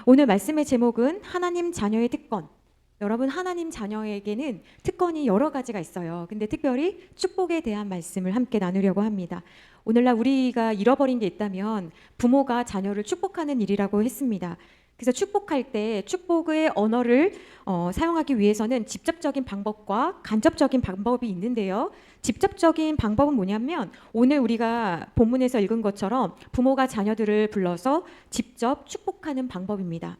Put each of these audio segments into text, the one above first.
오늘 말씀의 제목은 하나님 자녀의 특권. 여러분, 하나님 자녀에게는 특권이 여러 가지가 있어요. 근데 특별히 축복에 대한 말씀을 함께 나누려고 합니다. 오늘날 우리가 잃어버린 게 있다면 부모가 자녀를 축복하는 일이라고 했습니다. 그래서 축복할 때 축복의 언어를 사용하기 위해서는 직접적인 방법과 간접적인 방법이 있는데요. 직접적인 방법은 뭐냐면 오늘 우리가 본문에서 읽은 것처럼 부모가 자녀들을 불러서 직접 축복하는 방법입니다.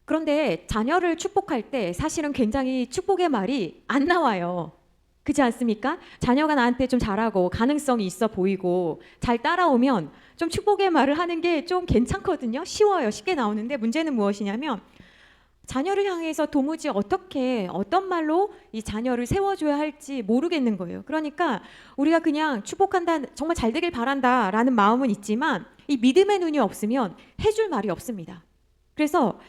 그런데 자녀를 축복할 때 사실은 굉장히 축복의 말이 안 나와요. 그렇지 않습니까? 자녀가 나한테 좀 잘하고 가능성이 있어 보이고 잘 따라오면 좀 축복의 말을 하는 게 좀 괜찮거든요. 쉬워요. 쉽게 나오는데 문제는 무엇이냐면 자녀를 향해서 도무지 어떤 말로 이 자녀를 세워줘야 할지 모르겠는 거예요. 그러니까 우리가 그냥 축복한다, 정말 잘 되길 바란다 라는 마음은 있지만 이 믿음의 눈이 없으면 해줄 말이 없습니다. 그래서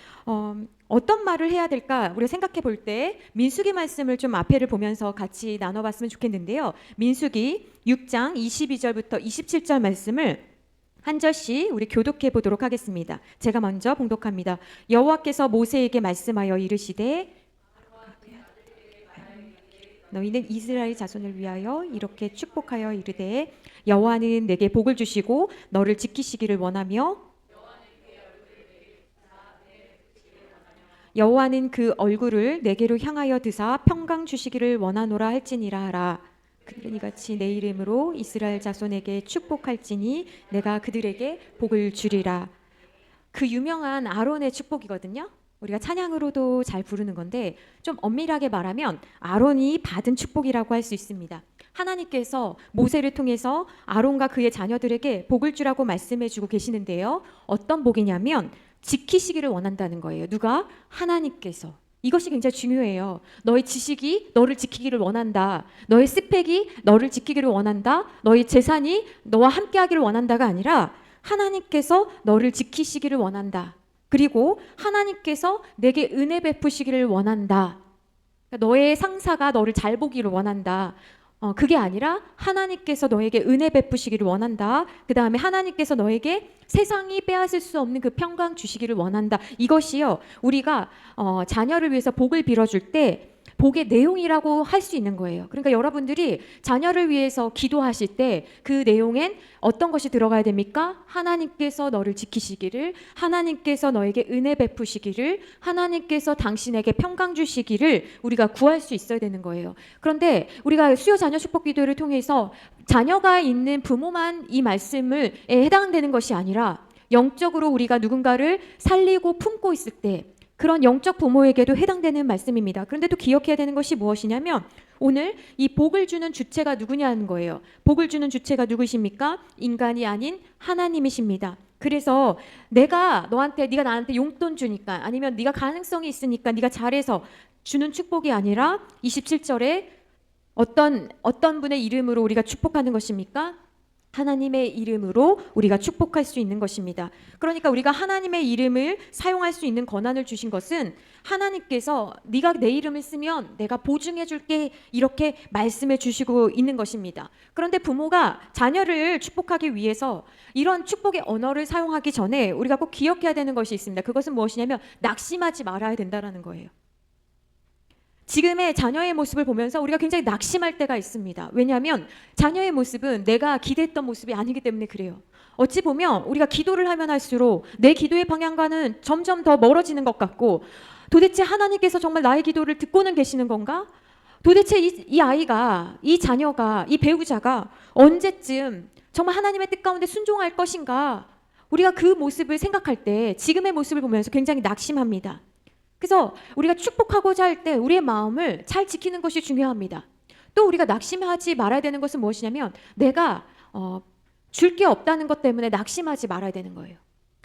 어떤 말을 해야 될까 우리가 생각해 볼 때 민수기 말씀을 좀 앞에를 보면서 같이 나눠봤으면 좋겠는데요. 민수기 6장 22절부터 27절 말씀을 한 절씩 우리 교독해 보도록 하겠습니다. 제가 먼저 봉독합니다. 여호와께서 모세에게 말씀하여 이르시되 너희는 이스라엘 자손을 위하여 이렇게 축복하여 이르되 여호와는 내게 복을 주시고 너를 지키시기를 원하며 여호와는 그 얼굴을 내게로 향하여 드사 평강 주시기를 원하노라 할지니라 하라. 그들은 이같이 내 이름으로 이스라엘 자손에게 축복할지니 내가 그들에게 복을 주리라. 그 유명한 아론의 축복이거든요. 우리가 찬양으로도 잘 부르는 건데 좀 엄밀하게 말하면 아론이 받은 축복이라고 할 수 있습니다. 하나님께서 모세를 통해서 아론과 그의 자녀들에게 복을 주라고 말씀해 주고 계시는데요. 어떤 복이냐면 지키시기를 원한다는 거예요. 누가? 하나님께서. 이것이 굉장히 중요해요. 너의 지식이 너를 지키기를 원한다. 너의 스펙이 너를 지키기를 원한다. 너의 재산이 너와 함께하기를 원한다가 아니라 하나님께서 너를 지키시기를 원한다. 그리고 하나님께서 내게 은혜 베푸시기를 원한다. 너의 상사가 너를 잘 보기를 원한다. 그게 아니라 하나님께서 너에게 은혜 베푸시기를 원한다. 그 다음에 하나님께서 너에게 세상이 빼앗을 수 없는 그 평강 주시기를 원한다. 이것이요, 우리가 자녀를 위해서 복을 빌어줄 때 복의 내용이라고 할 수 있는 거예요. 그러니까 여러분들이 자녀를 위해서 기도하실 때 그 내용엔 어떤 것이 들어가야 됩니까? 하나님께서 너를 지키시기를, 하나님께서 너에게 은혜 베푸시기를, 하나님께서 당신에게 평강 주시기를 우리가 구할 수 있어야 되는 거예요. 그런데 우리가 수요 자녀 축복 기도를 통해서 자녀가 있는 부모만 이 말씀에 해당되는 것이 아니라 영적으로 우리가 누군가를 살리고 품고 있을 때 그런 영적 부모에게도 해당되는 말씀입니다. 그런데 또 기억해야 되는 것이 무엇이냐면 오늘 이 복을 주는 주체가 누구냐는 거예요. 복을 주는 주체가 누구십니까? 인간이 아닌 하나님이십니다. 그래서 네가 나한테 용돈 주니까 아니면 네가 가능성이 있으니까 네가 잘해서 주는 축복이 아니라 27절에 어떤 분의 이름으로 우리가 축복하는 것입니까? 하나님의 이름으로 우리가 축복할 수 있는 것입니다. 그러니까 우리가 하나님의 이름을 사용할 수 있는 권한을 주신 것은 하나님께서 네가 내 이름을 쓰면 내가 보증해 줄게 이렇게 말씀해 주시고 있는 것입니다. 그런데 부모가 자녀를 축복하기 위해서 이런 축복의 언어를 사용하기 전에 우리가 꼭 기억해야 되는 것이 있습니다. 그것은 무엇이냐면 낙심하지 말아야 된다는 거예요. 지금의 자녀의 모습을 보면서 우리가 굉장히 낙심할 때가 있습니다. 왜냐하면 자녀의 모습은 내가 기대했던 모습이 아니기 때문에 그래요. 어찌 보면 우리가 기도를 하면 할수록 내 기도의 방향과는 점점 더 멀어지는 것 같고 도대체 하나님께서 정말 나의 기도를 듣고는 계시는 건가? 도대체 이 아이가, 이 자녀가, 이 배우자가 언제쯤 정말 하나님의 뜻 가운데 순종할 것인가? 우리가 그 모습을 생각할 때 지금의 모습을 보면서 굉장히 낙심합니다. 그래서 우리가 축복하고자 할 때 우리의 마음을 잘 지키는 것이 중요합니다. 또 우리가 낙심하지 말아야 되는 것은 무엇이냐면 내가 줄 게 없다는 것 때문에 낙심하지 말아야 되는 거예요.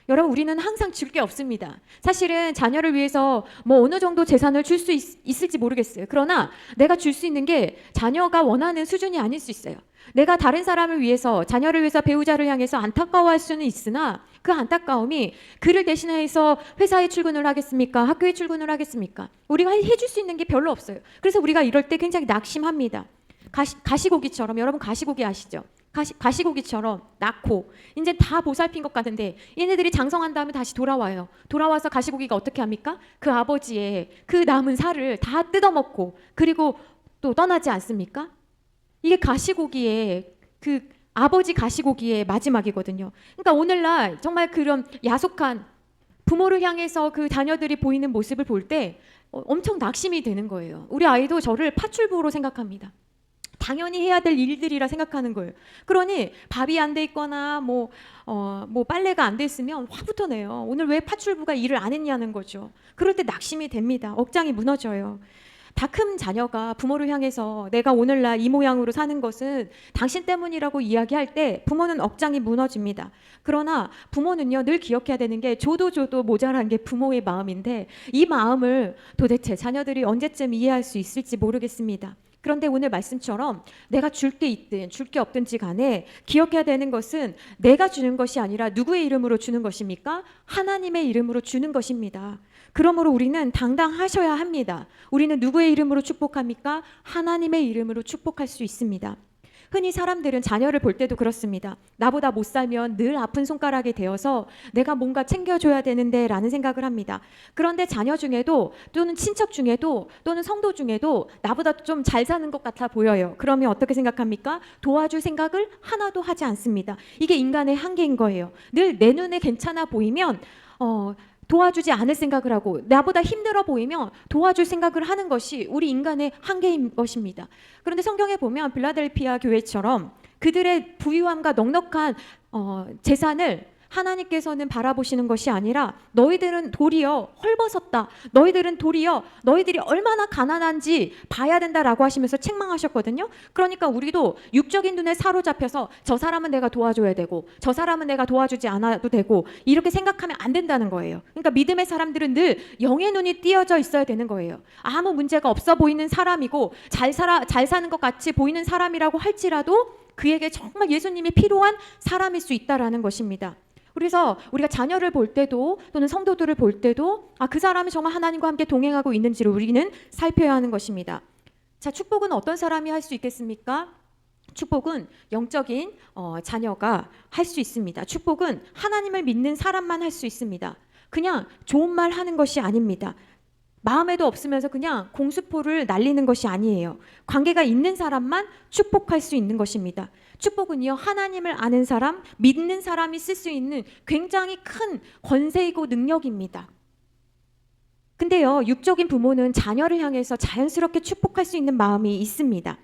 여러분, 우리는 항상 줄 게 없습니다. 사실은 자녀를 위해서 어느 정도 재산을 줄 수 있을지 모르겠어요. 그러나 내가 줄 수 있는 게 자녀가 원하는 수준이 아닐 수 있어요. 내가 다른 사람을 위해서, 자녀를 위해서, 배우자를 향해서 안타까워할 수는 있으나 그 안타까움이 그를 대신해서 회사에 출근을 하겠습니까? 학교에 출근을 하겠습니까? 우리가 해줄 수 있는 게 별로 없어요. 그래서 우리가 이럴 때 굉장히 낙심합니다. 가시고기처럼, 여러분 가시고기 아시죠? 가시고기처럼 낳고 이제 다 보살핀 것 같은데 얘네들이 장성한 다음에 다시 돌아와요. 돌아와서 가시고기가 어떻게 합니까? 그 아버지의 그 남은 살을 다 뜯어먹고 그리고 또 떠나지 않습니까? 이게 가시고기의 그 아버지 가시고기의 마지막이거든요. 그러니까 오늘날 정말 그런 야속한 부모를 향해서 그 자녀들이 보이는 모습을 볼 때 엄청 낙심이 되는 거예요. 우리 아이도 저를 파출부로 생각합니다. 당연히 해야 될 일들이라 생각하는 거예요. 그러니 밥이 안 돼 있거나 뭐 빨래가 안 돼 있으면 화부터 내요. 오늘 왜 파출부가 일을 안 했냐는 거죠. 그럴 때 낙심이 됩니다. 억장이 무너져요. 다 큰 자녀가 부모를 향해서 내가 오늘날 이 모양으로 사는 것은 당신 때문이라고 이야기할 때 부모는 억장이 무너집니다. 그러나 부모는요 늘 기억해야 되는 게 줘도 모자란 게 부모의 마음인데 이 마음을 도대체 자녀들이 언제쯤 이해할 수 있을지 모르겠습니다. 그런데 오늘 말씀처럼 내가 줄 게 있든 줄 게 없든지 간에 기억해야 되는 것은 내가 주는 것이 아니라 누구의 이름으로 주는 것입니까? 하나님의 이름으로 주는 것입니다. 그러므로 우리는 당당하셔야 합니다. 우리는 누구의 이름으로 축복합니까? 하나님의 이름으로 축복할 수 있습니다. 흔히 사람들은 자녀를 볼 때도 그렇습니다. 나보다 못 살면 늘 아픈 손가락이 되어서 내가 뭔가 챙겨줘야 되는데 라는 생각을 합니다. 그런데 자녀 중에도 또는 친척 중에도 또는 성도 중에도 나보다 좀 잘 사는 것 같아 보여요. 그러면 어떻게 생각합니까? 도와줄 생각을 하나도 하지 않습니다. 이게 인간의 한계인 거예요. 늘 내 눈에 괜찮아 보이면 도와주지 않을 생각을 하고 나보다 힘들어 보이면 도와줄 생각을 하는 것이 우리 인간의 한계인 것입니다. 그런데 성경에 보면 빌라델피아 교회처럼 그들의 부유함과 넉넉한 재산을 하나님께서는 바라보시는 것이 아니라 너희들은 도리어 헐벗었다. 너희들은 도리어 너희들이 얼마나 가난한지 봐야 된다라고 하시면서 책망하셨거든요. 그러니까 우리도 육적인 눈에 사로잡혀서 저 사람은 내가 도와줘야 되고 저 사람은 내가 도와주지 않아도 되고 이렇게 생각하면 안 된다는 거예요. 그러니까 믿음의 사람들은 늘 영의 눈이 띄어져 있어야 되는 거예요. 아무 문제가 없어 보이는 사람이고 잘 사는 것 같이 보이는 사람이라고 할지라도 그에게 정말 예수님이 필요한 사람일 수 있다라는 것입니다. 그래서 우리가 자녀를 볼 때도 또는 성도들을 볼 때도 그 사람이 정말 하나님과 함께 동행하고 있는지를 우리는 살펴야 하는 것입니다. 자, 축복은 어떤 사람이 할 수 있겠습니까? 축복은 영적인 자녀가 할 수 있습니다. 축복은 하나님을 믿는 사람만 할 수 있습니다. 그냥 좋은 말 하는 것이 아닙니다. 마음에도 없으면서 그냥 공수포를 날리는 것이 아니에요. 관계가 있는 사람만 축복할 수 있는 것입니다. 축복은요, 하나님을 아는 사람, 믿는 사람이 쓸 수 있는 굉장히 큰 권세이고 능력입니다. 근데요, 육적인 부모는 자녀를 향해서 자연스럽게 축복할 수 있는 마음이 있습니다.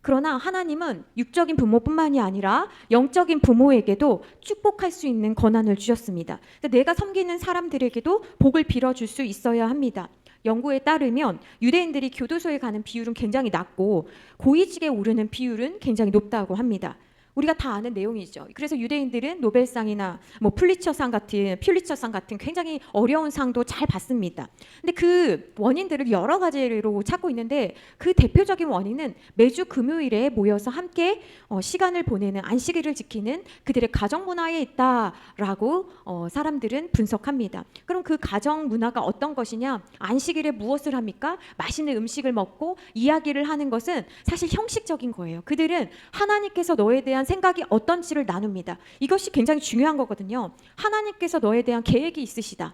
그러나 하나님은 육적인 부모뿐만이 아니라 영적인 부모에게도 축복할 수 있는 권한을 주셨습니다. 내가 섬기는 사람들에게도 복을 빌어줄 수 있어야 합니다. 연구에 따르면 유대인들이 교도소에 가는 비율은 굉장히 낮고 고위직에 오르는 비율은 굉장히 높다고 합니다. 우리가 다 아는 내용이죠. 그래서 유대인들은 노벨상이나 퓰리처상 같은 굉장히 어려운 상도 잘 받습니다. 근데 그 원인들을 여러 가지로 찾고 있는데 그 대표적인 원인은 매주 금요일에 모여서 함께 시간을 보내는 안식일을 지키는 그들의 가정 문화에 있다라고 사람들은 분석합니다. 그럼 그 가정 문화가 어떤 것이냐? 안식일에 무엇을 합니까? 맛있는 음식을 먹고 이야기를 하는 것은 사실 형식적인 거예요. 그들은 하나님께서 너에 대한 생각이 어떤지를 나눕니다. 이것이 굉장히 중요한 거거든요. 하나님께서 너에 대한 계획이 있으시다.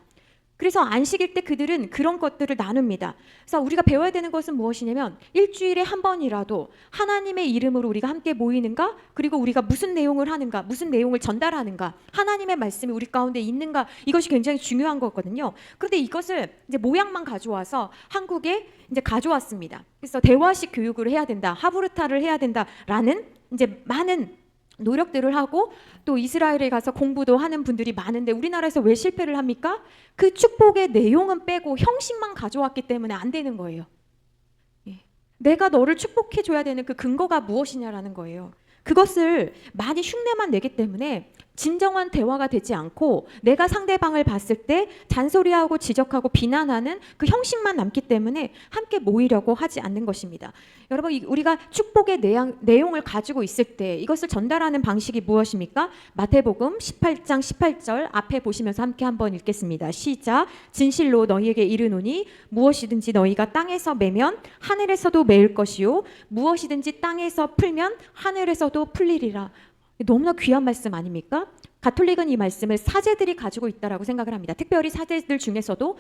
그래서 안식일 때 그들은 그런 것들을 나눕니다. 그래서 우리가 배워야 되는 것은 무엇이냐면 일주일에 한 번이라도 하나님의 이름으로 우리가 함께 모이는가, 그리고 우리가 무슨 내용을 하는가, 무슨 내용을 전달하는가, 하나님의 말씀이 우리 가운데 있는가, 이것이 굉장히 중요한 거거든요. 그런데 이것을 이제 모양만 가져와서 한국에 이제 가져왔습니다. 그래서 대화식 교육을 해야 된다, 하브르타를 해야 된다라는 이제 많은 노력들을 하고 또 이스라엘에 가서 공부도 하는 분들이 많은데 우리나라에서 왜 실패를 합니까? 그 축복의 내용은 빼고 형식만 가져왔기 때문에 안 되는 거예요. 내가 너를 축복해 줘야 되는 그 근거가 무엇이냐라는 거예요. 그것을 많이 흉내만 내기 때문에 진정한 대화가 되지 않고 내가 상대방을 봤을 때 잔소리하고 지적하고 비난하는 그 형식만 남기 때문에 함께 모이려고 하지 않는 것입니다. 여러분, 우리가 축복의 내용을 가지고 있을 때 이것을 전달하는 방식이 무엇입니까? 마태복음 18장 18절 앞에 보시면서 함께 한번 읽겠습니다. 시작. 진실로 너희에게 이르노니 무엇이든지 너희가 땅에서 매면 하늘에서도 매일 것이요 무엇이든지 땅에서 풀면 하늘에서도 풀리리라. 너무나 귀한 말씀 아닙니까? 가톨릭은 이 말씀을 사제들이 가지고 있다라고 생각을 합니다. 특별히 사제들 중에서도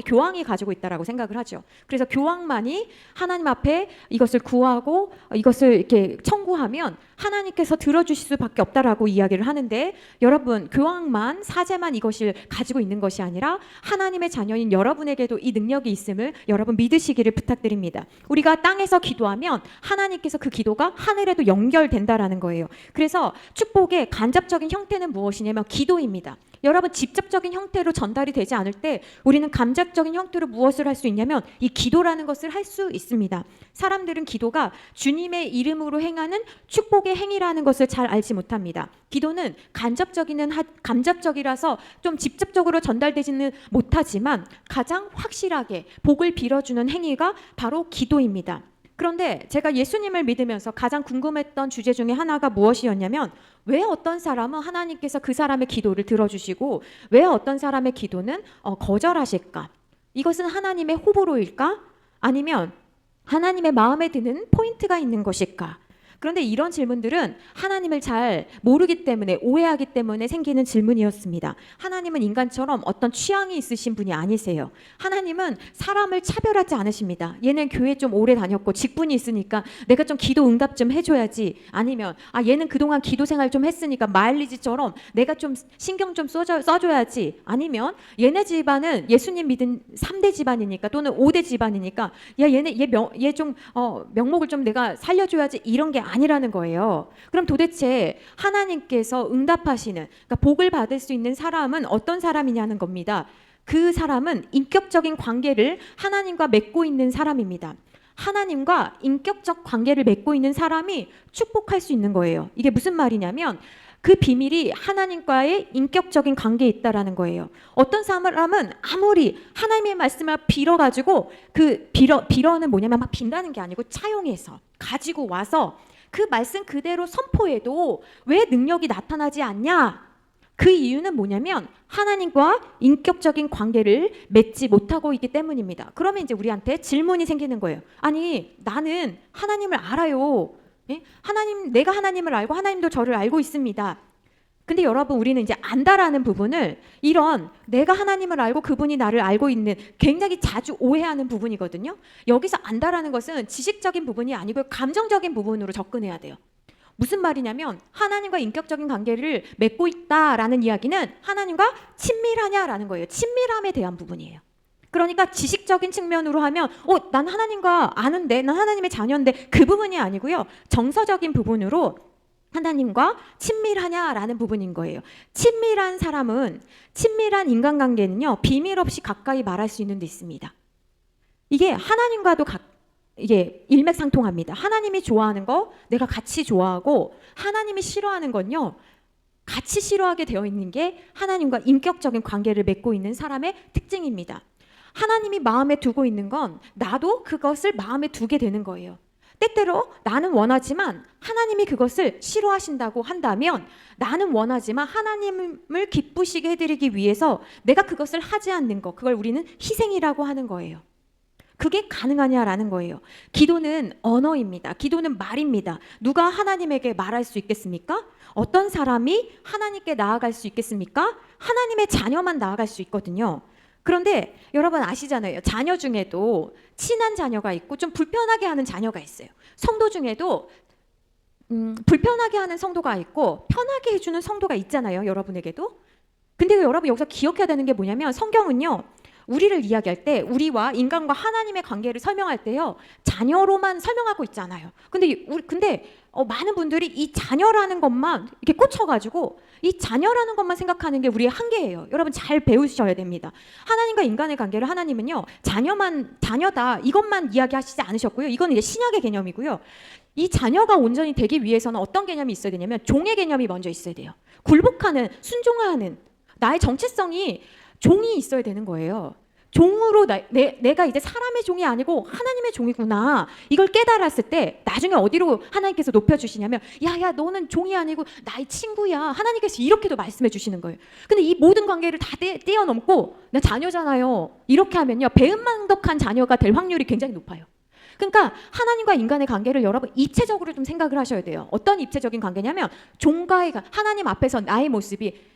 교황이 가지고 있다라고 생각을 하죠. 그래서 교황만이 하나님 앞에 이것을 구하고 이것을 이렇게 청구하면 하나님께서 들어주실 수밖에 없다라고 이야기를 하는데, 여러분, 교황만 사제만 이것을 가지고 있는 것이 아니라 하나님의 자녀인 여러분에게도 이 능력이 있음을 여러분 믿으시기를 부탁드립니다. 우리가 땅에서 기도하면 하나님께서 그 기도가 하늘에도 연결된다라는 거예요. 그래서 축복의 간접적인 형태는 무엇이냐면 기도입니다. 여러분, 직접적인 형태로 전달이 되지 않을 때 우리는 간접적인 형태로 무엇을 할 수 있냐면 이 기도라는 것을 할 수 있습니다. 사람들은 기도가 주님의 이름으로 행하는 축복의 행위라는 것을 잘 알지 못합니다. 기도는 간접적이라서 좀 직접적으로 전달되지는 못하지만 가장 확실하게 복을 빌어주는 행위가 바로 기도입니다. 그런데 제가 예수님을 믿으면서 가장 궁금했던 주제 중에 하나가 무엇이었냐면, 왜 어떤 사람은 하나님께서 그 사람의 기도를 들어주시고 왜 어떤 사람의 기도는 거절하실까? 이것은 하나님의 호불호일까? 아니면 하나님의 마음에 드는 포인트가 있는 것일까? 그런데 이런 질문들은 하나님을 잘 모르기 때문에, 오해하기 때문에 생기는 질문이었습니다. 하나님은 인간처럼 어떤 취향이 있으신 분이 아니세요. 하나님은 사람을 차별하지 않으십니다. 얘는 교회 좀 오래 다녔고 직분이 있으니까 내가 좀 기도 응답 좀 해줘야지, 아니면 얘는 그동안 기도 생활 좀 했으니까 마일리지처럼 내가 좀 신경 좀 써줘야지, 아니면 얘네 집안은 예수님 믿은 3대 집안이니까 또는 5대 집안이니까 얘 좀 명목을 좀 내가 살려줘야지, 이런 게 아니라는 거예요. 그럼 도대체 하나님께서 응답하시는, 그러니까 복을 받을 수 있는 사람은 어떤 사람이냐는 겁니다. 그 사람은 인격적인 관계를 하나님과 맺고 있는 사람입니다. 하나님과 인격적 관계를 맺고 있는 사람이 축복할 수 있는 거예요. 이게 무슨 말이냐면 그 비밀이 하나님과의 인격적인 관계에 있다라는 거예요. 어떤 사람은 아무리 하나님의 말씀을 빌어가지고 그 빌어는 뭐냐면 막 빈다는 게 아니고 차용해서 가지고 와서 그 말씀 그대로 선포해도 왜 능력이 나타나지 않냐? 그 이유는 뭐냐면 하나님과 인격적인 관계를 맺지 못하고 있기 때문입니다. 그러면 이제 우리한테 질문이 생기는 거예요. 아니, 나는 하나님을 알아요. 내가 하나님을 알고 하나님도 저를 알고 있습니다. 근데 여러분, 우리는 이제 안다라는 부분을, 이런 내가 하나님을 알고 그분이 나를 알고 있는, 굉장히 자주 오해하는 부분이거든요. 여기서 안다라는 것은 지식적인 부분이 아니고 감정적인 부분으로 접근해야 돼요. 무슨 말이냐면 하나님과 인격적인 관계를 맺고 있다라는 이야기는 하나님과 친밀하냐라는 거예요. 친밀함에 대한 부분이에요. 그러니까 지식적인 측면으로 하면 난 하나님과 아는데, 난 하나님의 자녀인데, 그 부분이 아니고요. 정서적인 부분으로 하나님과 친밀하냐라는 부분인 거예요. 친밀한 사람은, 친밀한 인간관계는요, 비밀 없이 가까이 말할 수 있는 데 있습니다. 이게 하나님과도 이게 일맥상통합니다. 하나님이 좋아하는 거 내가 같이 좋아하고, 하나님이 싫어하는 건요 같이 싫어하게 되어 있는 게 하나님과 인격적인 관계를 맺고 있는 사람의 특징입니다. 하나님이 마음에 두고 있는 건 나도 그것을 마음에 두게 되는 거예요. 때때로 나는 원하지만 하나님이 그것을 싫어하신다고 한다면, 나는 원하지만 하나님을 기쁘시게 해드리기 위해서 내가 그것을 하지 않는 것, 그걸 우리는 희생이라고 하는 거예요. 그게 가능하냐라는 거예요. 기도는 언어입니다. 기도는 말입니다. 누가 하나님에게 말할 수 있겠습니까? 어떤 사람이 하나님께 나아갈 수 있겠습니까? 하나님의 자녀만 나아갈 수 있거든요. 그런데 여러분 아시잖아요. 자녀 중에도 친한 자녀가 있고 좀 불편하게 하는 자녀가 있어요. 성도 중에도 불편하게 하는 성도가 있고 편하게 해주는 성도가 있잖아요. 여러분에게도. 근데 여러분 여기서 기억해야 되는 게 뭐냐면, 성경은요 우리를 이야기할 때 우리와 인간과 하나님의 관계를 설명할 때요, 자녀로만 설명하고 있잖아요. 근데 많은 분들이 이 자녀라는 것만 이렇게 꽂혀가지고 이 자녀라는 것만 생각하는 게 우리의 한계예요. 여러분 잘 배우셔야 됩니다. 하나님과 인간의 관계를 하나님은요, 자녀다 이것만 이야기하시지 않으셨고요. 이건 이제 신약의 개념이고요. 이 자녀가 온전히 되기 위해서는 어떤 개념이 있어야 되냐면 종의 개념이 먼저 있어야 돼요. 굴복하는, 순종하는 나의 정체성이 종이 있어야 되는 거예요. 종으로 내가 이제 사람의 종이 아니고 하나님의 종이구나, 이걸 깨달았을 때 나중에 어디로 하나님께서 높여주시냐면, 야야 너는 종이 아니고 나의 친구야, 하나님께서 이렇게도 말씀해 주시는 거예요. 근데 이 모든 관계를 다 뛰어넘고 나 자녀잖아요, 이렇게 하면요 배은망덕한 자녀가 될 확률이 굉장히 높아요. 그러니까 하나님과 인간의 관계를 여러분 입체적으로 좀 생각을 하셔야 돼요. 어떤 입체적인 관계냐면, 종과의 하나님 앞에서 나의 모습이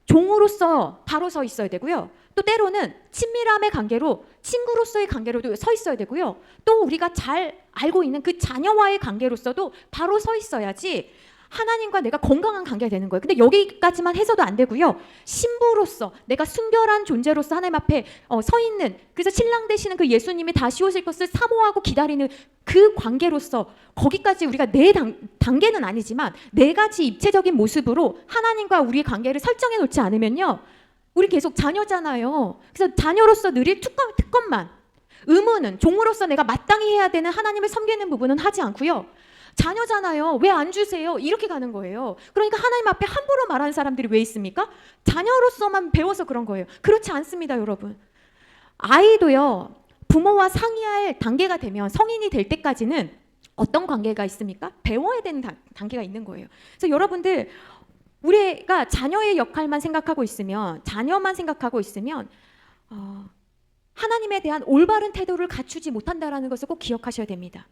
종으로서 바로 서 있어야 되고요. 또 때로는 친밀함의 관계로, 친구로서의 관계로도 서 있어야 되고요. 또 우리가 잘 알고 있는 그 자녀와의 관계로서도 바로 서 있어야지 하나님과 내가 건강한 관계가 되는 거예요. 근데 여기까지만 해서도 안 되고요. 신부로서, 내가 순결한 존재로서 하나님 앞에 서 있는, 그래서 신랑 되시는 그 예수님이 다시 오실 것을 사모하고 기다리는 그 관계로서, 거기까지 우리가 네 단계는 아니지만 네 가지 입체적인 모습으로 하나님과 우리의 관계를 설정해 놓지 않으면요, 우리 계속 자녀잖아요. 그래서 자녀로서 누릴 특권만, 의무는 종으로서 내가 마땅히 해야 되는 하나님을 섬기는 부분은 하지 않고요. 자녀잖아요, 왜 안 주세요, 이렇게 가는 거예요. 그러니까 하나님 앞에 함부로 말하는 사람들이 왜 있습니까? 자녀로서만 배워서 그런 거예요. 그렇지 않습니다, 여러분. 아이도요, 부모와 상의할 단계가 되면, 성인이 될 때까지는 어떤 관계가 있습니까? 배워야 되는 단계가 있는 거예요. 그래서 여러분들, 우리가 자녀의 역할만 생각하고 있으면, 자녀만 생각하고 있으면 하나님에 대한 올바른 태도를 갖추지 못한다는 것을 꼭 기억하셔야 됩니다.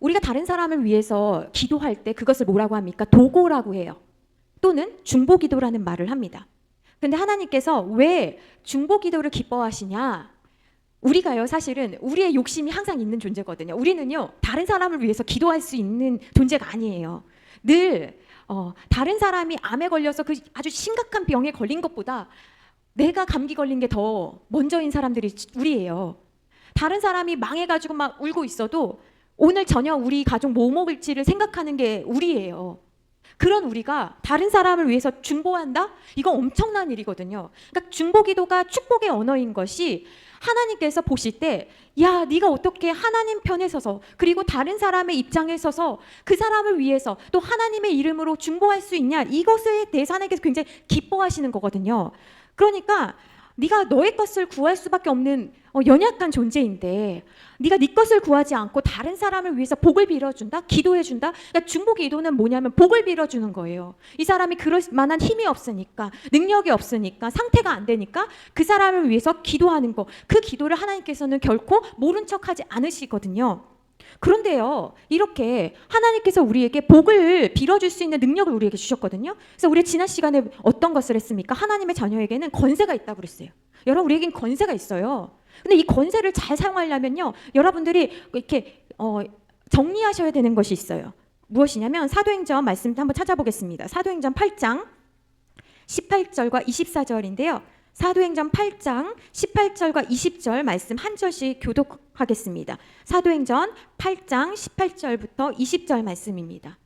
우리가 다른 사람을 위해서 기도할 때 그것을 뭐라고 합니까? 도고라고 해요. 또는 중보기도라는 말을 합니다. 근데 하나님께서 왜 중보기도를 기뻐하시냐? 우리가요, 사실은 우리의 욕심이 항상 있는 존재거든요. 우리는요, 다른 사람을 위해서 기도할 수 있는 존재가 아니에요. 늘 다른 사람이 암에 걸려서 그 아주 심각한 병에 걸린 것보다 내가 감기 걸린 게 더 먼저인 사람들이 우리예요. 다른 사람이 망해가지고 막 울고 있어도 오늘 저녁 우리 가족 뭐 먹을지를 생각하는 게 우리예요. 그런 우리가 다른 사람을 위해서 중보한다? 이건 엄청난 일이거든요. 그러니까 중보기도가 축복의 언어인 것이, 하나님께서 보실 때, 야, 네가 어떻게 하나님 편에 서서, 그리고 다른 사람의 입장에 서서 그 사람을 위해서 또 하나님의 이름으로 중보할 수 있냐, 이것에 대해서 하나님께서 굉장히 기뻐하시는 거거든요. 그러니까 네가 너의 것을 구할 수밖에 없는 연약한 존재인데, 네가 네 것을 구하지 않고 다른 사람을 위해서 복을 빌어준다? 기도해준다? 그러니까 중보기도는 뭐냐면 복을 빌어주는 거예요. 이 사람이 그럴 만한 힘이 없으니까, 능력이 없으니까, 상태가 안 되니까 그 사람을 위해서 기도하는 거, 그 기도를 하나님께서는 결코 모른 척하지 않으시거든요. 그런데요, 이렇게 하나님께서 우리에게 복을 빌어줄 수 있는 능력을 우리에게 주셨거든요. 그래서 우리 지난 시간에 어떤 것을 했습니까? 하나님의 자녀에게는 권세가 있다고 그랬어요. 여러분, 우리에겐 권세가 있어요. 근데 이 권세를 잘 사용하려면요, 여러분들이 이렇게 정리하셔야 되는 것이 있어요. 무엇이냐면, 사도행전 말씀 한번 찾아보겠습니다. 사도행전 8장 18절과 24절인데요. 사도행전 8장 18절과 20절 말씀 한 절씩 교독하겠습니다. 사도행전 8장 18절부터 20절 말씀입니다.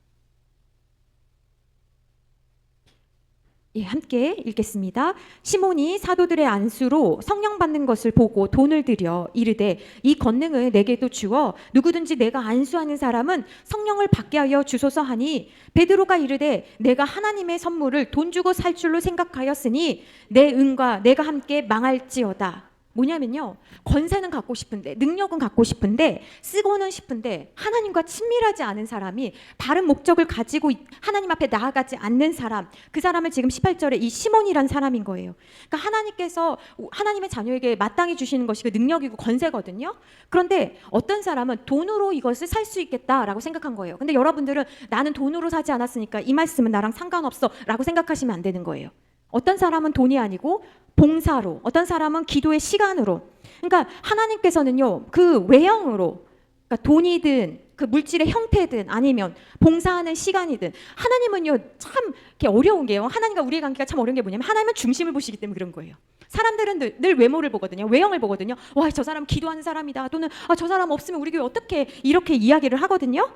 예, 함께 읽겠습니다. 시몬이 사도들의 안수로 성령 받는 것을 보고 돈을 들여 이르되, 이 권능을 내게도 주어 누구든지 내가 안수하는 사람은 성령을 받게 하여 주소서 하니, 베드로가 이르되, 내가 하나님의 선물을 돈 주고 살 줄로 생각하였으니 내 은과 내가 함께 망할지어다. 뭐냐면요, 권세는 갖고 싶은데, 능력은 갖고 싶은데, 쓰고는 싶은데 하나님과 친밀하지 않은 사람이, 바른 목적을 가지고 하나님 앞에 나아가지 않는 사람, 그 사람을 지금 18절에 이 시몬이란 사람인 거예요. 그러니까 하나님께서 하나님의 자녀에게 마땅히 주시는 것이 그 능력이고 권세거든요. 그런데 어떤 사람은 돈으로 이것을 살 수 있겠다라고 생각한 거예요. 근데 여러분들은 나는 돈으로 사지 않았으니까 이 말씀은 나랑 상관없어 라고 생각하시면 안 되는 거예요. 어떤 사람은 돈이 아니고 봉사로, 어떤 사람은 기도의 시간으로, 그러니까 하나님께서는요, 그 외형으로, 그러니까 돈이든 그 물질의 형태든 아니면 봉사하는 시간이든 하나님은요 참 이렇게 어려운 게요. 하나님과 우리의 관계가 참 어려운 게 뭐냐면 하나님은 중심을 보시기 때문에 그런 거예요. 사람들은 늘 외모를 보거든요. 외형을 보거든요. 와, 저 사람 기도하는 사람이다. 또는 저 사람 없으면 우리 교회 어떻게 이렇게 이야기를 하거든요.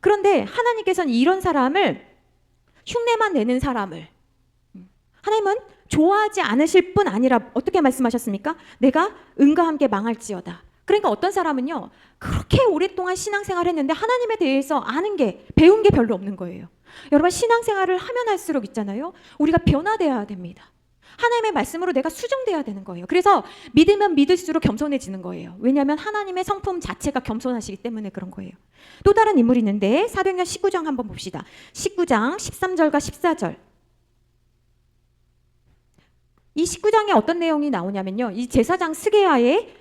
그런데 하나님께서는 이런 사람을 흉내만 내는 사람을 하나님은 좋아하지 않으실 뿐 아니라 어떻게 말씀하셨습니까? 내가 은과 함께 망할지어다. 그러니까 어떤 사람은요 그렇게 오랫동안 신앙생활을 했는데 하나님에 대해서 아는 게 배운 게 별로 없는 거예요. 여러분 신앙생활을 하면 할수록 있잖아요. 우리가 변화되어야 됩니다. 하나님의 말씀으로 내가 수정돼야 되는 거예요. 그래서 믿으면 믿을수록 겸손해지는 거예요. 왜냐하면 하나님의 성품 자체가 겸손하시기 때문에 그런 거예요. 또 다른 인물이 있는데 사도행전 19장 한번 봅시다. 19장 13절과 14절. 이 19장에 어떤 내용이 나오냐면요. 이 제사장 스게와의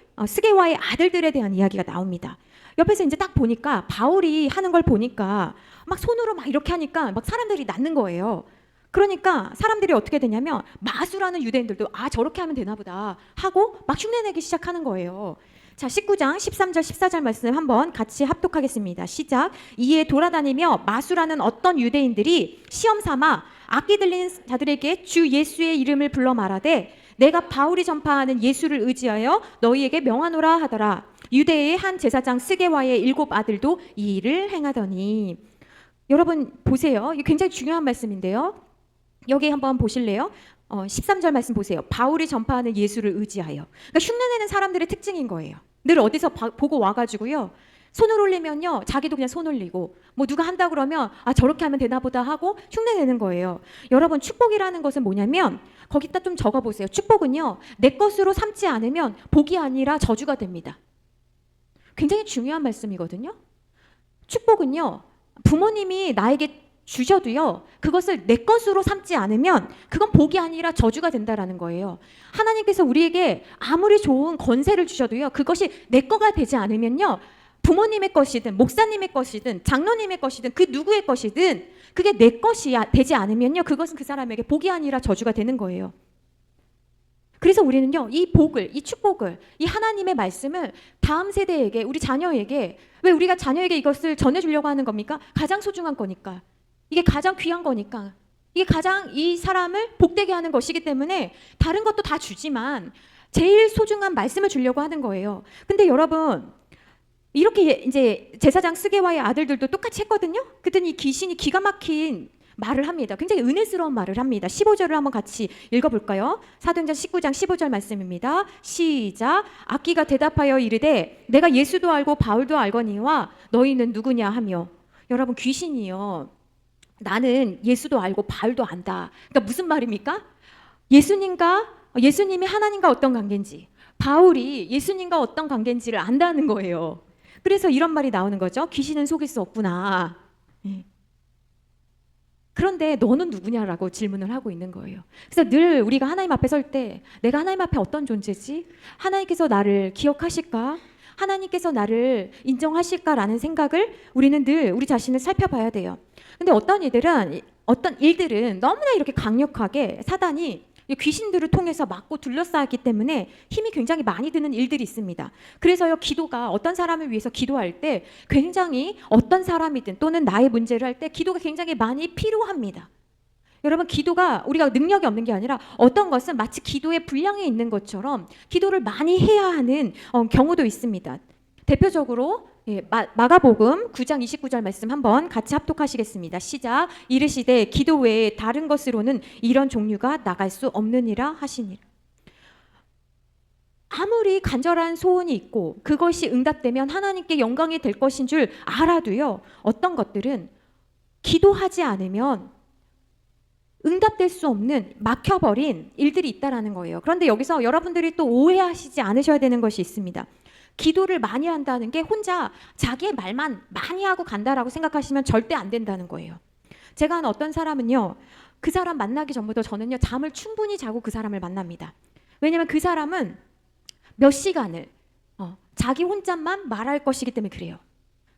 아들들에 대한 이야기가 나옵니다. 옆에서 이제 딱 보니까 바울이 하는 걸 보니까 막 손으로 막 이렇게 하니까 막 사람들이 낳는 거예요. 그러니까 사람들이 어떻게 되냐면 마술하는 유대인들도 저렇게 하면 되나 보다 하고 막 흉내내기 시작하는 거예요. 자, 19장 13절 14절 말씀 한번 같이 합독하겠습니다. 시작. 이에 돌아다니며 마술하는 어떤 유대인들이 시험 삼아 악기 들린 자들에게 주 예수의 이름을 불러 말하되 내가 바울이 전파하는 예수를 의지하여 너희에게 명하노라 하더라. 유대의 한 제사장 스게와의 7 아들도 이 일을 행하더니. 여러분 보세요. 이게 굉장히 중요한 말씀인데요. 여기 한번 보실래요? 13절 말씀 보세요. 바울이 전파하는 예수를 의지하여. 그러니까 흉내내는 사람들의 특징인 거예요. 늘 어디서 보고 와가지고요. 손을 올리면요. 자기도 그냥 손 올리고 뭐 누가 한다 그러면 저렇게 하면 되나 보다 하고 흉내내는 거예요. 여러분 축복이라는 것은 뭐냐면 거기다 좀 적어보세요. 축복은요. 내 것으로 삼지 않으면 복이 아니라 저주가 됩니다. 굉장히 중요한 말씀이거든요. 축복은요. 부모님이 나에게 주셔도요. 그것을 내 것으로 삼지 않으면 그건 복이 아니라 저주가 된다라는 거예요. 하나님께서 우리에게 아무리 좋은 권세를 주셔도요. 그것이 내 거가 되지 않으면요. 부모님의 것이든 목사님의 것이든 장로님의 것이든 그 누구의 것이든 그게 내 것이 되지 않으면요. 그것은 그 사람에게 복이 아니라 저주가 되는 거예요. 그래서 우리는요. 이 복을, 이 축복을, 이 하나님의 말씀을 다음 세대에게, 우리 자녀에게, 왜 우리가 자녀에게 이것을 전해주려고 하는 겁니까? 가장 소중한 거니까. 이게 가장 귀한 거니까. 이게 가장 이 사람을 복되게 하는 것이기 때문에 다른 것도 다 주지만 제일 소중한 말씀을 주려고 하는 거예요. 근데 여러분 이렇게 이제 제사장 스게와의 아들들도 똑같이 했거든요. 그랬더니 귀신이 기가 막힌 말을 합니다. 굉장히 은혜스러운 말을 합니다. 15절을 한번 같이 읽어볼까요? 사도행전 19장 15절 말씀입니다. 시작. 악기가 대답하여 이르되 내가 예수도 알고 바울도 알거니와 너희는 누구냐 하며. 여러분 귀신이요. 나는 예수도 알고 바울도 안다. 그러니까 무슨 말입니까? 예수님이 하나님과 어떤 관계인지, 바울이 예수님과 어떤 관계인지를 안다는 거예요. 그래서 이런 말이 나오는 거죠. 귀신은 속일 수 없구나. 그런데 너는 누구냐라고 질문을 하고 있는 거예요. 그래서 늘 우리가 하나님 앞에 설 때 내가 하나님 앞에 어떤 존재지? 하나님께서 나를 기억하실까? 하나님께서 나를 인정하실까라는 생각을 우리는 늘 우리 자신을 살펴봐야 돼요. 근데 어떤 일들은 너무나 이렇게 강력하게 사단이 귀신들을 통해서 막고 둘러싸기 때문에 힘이 굉장히 많이 드는 일들이 있습니다. 그래서요, 기도가 어떤 사람을 위해서 기도할 때 굉장히 어떤 사람이든 또는 나의 문제를 할 때 기도가 굉장히 많이 필요합니다. 여러분 기도가 우리가 능력이 없는 게 아니라 어떤 것은 마치 기도의 분량이 있는 것처럼 기도를 많이 해야 하는 경우도 있습니다. 대표적으로 마가복음 9장 29절 말씀 한번 같이 합독하시겠습니다. 시작. 이르시되 기도 외에 다른 것으로는 이런 종류가 나갈 수 없느니라 하시니라. 아무리 간절한 소원이 있고 그것이 응답되면 하나님께 영광이 될 것인 줄 알아도요. 어떤 것들은 기도하지 않으면 응답될 수 없는 막혀버린 일들이 있다라는 거예요. 그런데 여기서 여러분들이 또 오해하시지 않으셔야 되는 것이 있습니다. 기도를 많이 한다는 게 혼자 자기의 말만 많이 하고 간다라고 생각하시면 절대 안 된다는 거예요. 제가 아는 어떤 사람은요. 그 사람 만나기 전부터 저는요. 잠을 충분히 자고 그 사람을 만납니다. 왜냐하면 그 사람은 몇 시간을 자기 혼자만 말할 것이기 때문에 그래요.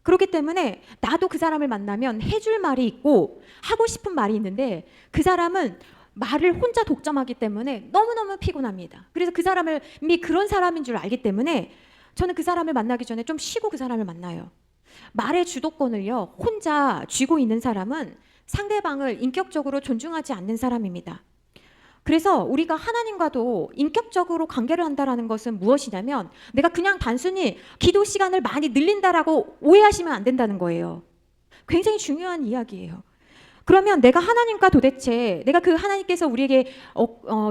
그렇기 때문에 나도 그 사람을 만나면 해줄 말이 있고 하고 싶은 말이 있는데 그 사람은 말을 혼자 독점하기 때문에 너무너무 피곤합니다. 그래서 그 사람이 그런 사람인 줄 알기 때문에 저는 그 사람을 만나기 전에 좀 쉬고 그 사람을 만나요. 말의 주도권을요, 혼자 쥐고 있는 사람은 상대방을 인격적으로 존중하지 않는 사람입니다. 그래서 우리가 하나님과도 인격적으로 관계를 한다라는 것은 무엇이냐면 내가 그냥 단순히 기도 시간을 많이 늘린다라고 오해하시면 안 된다는 거예요. 굉장히 중요한 이야기예요. 그러면 내가 하나님과 도대체 내가 그 하나님께서 우리에게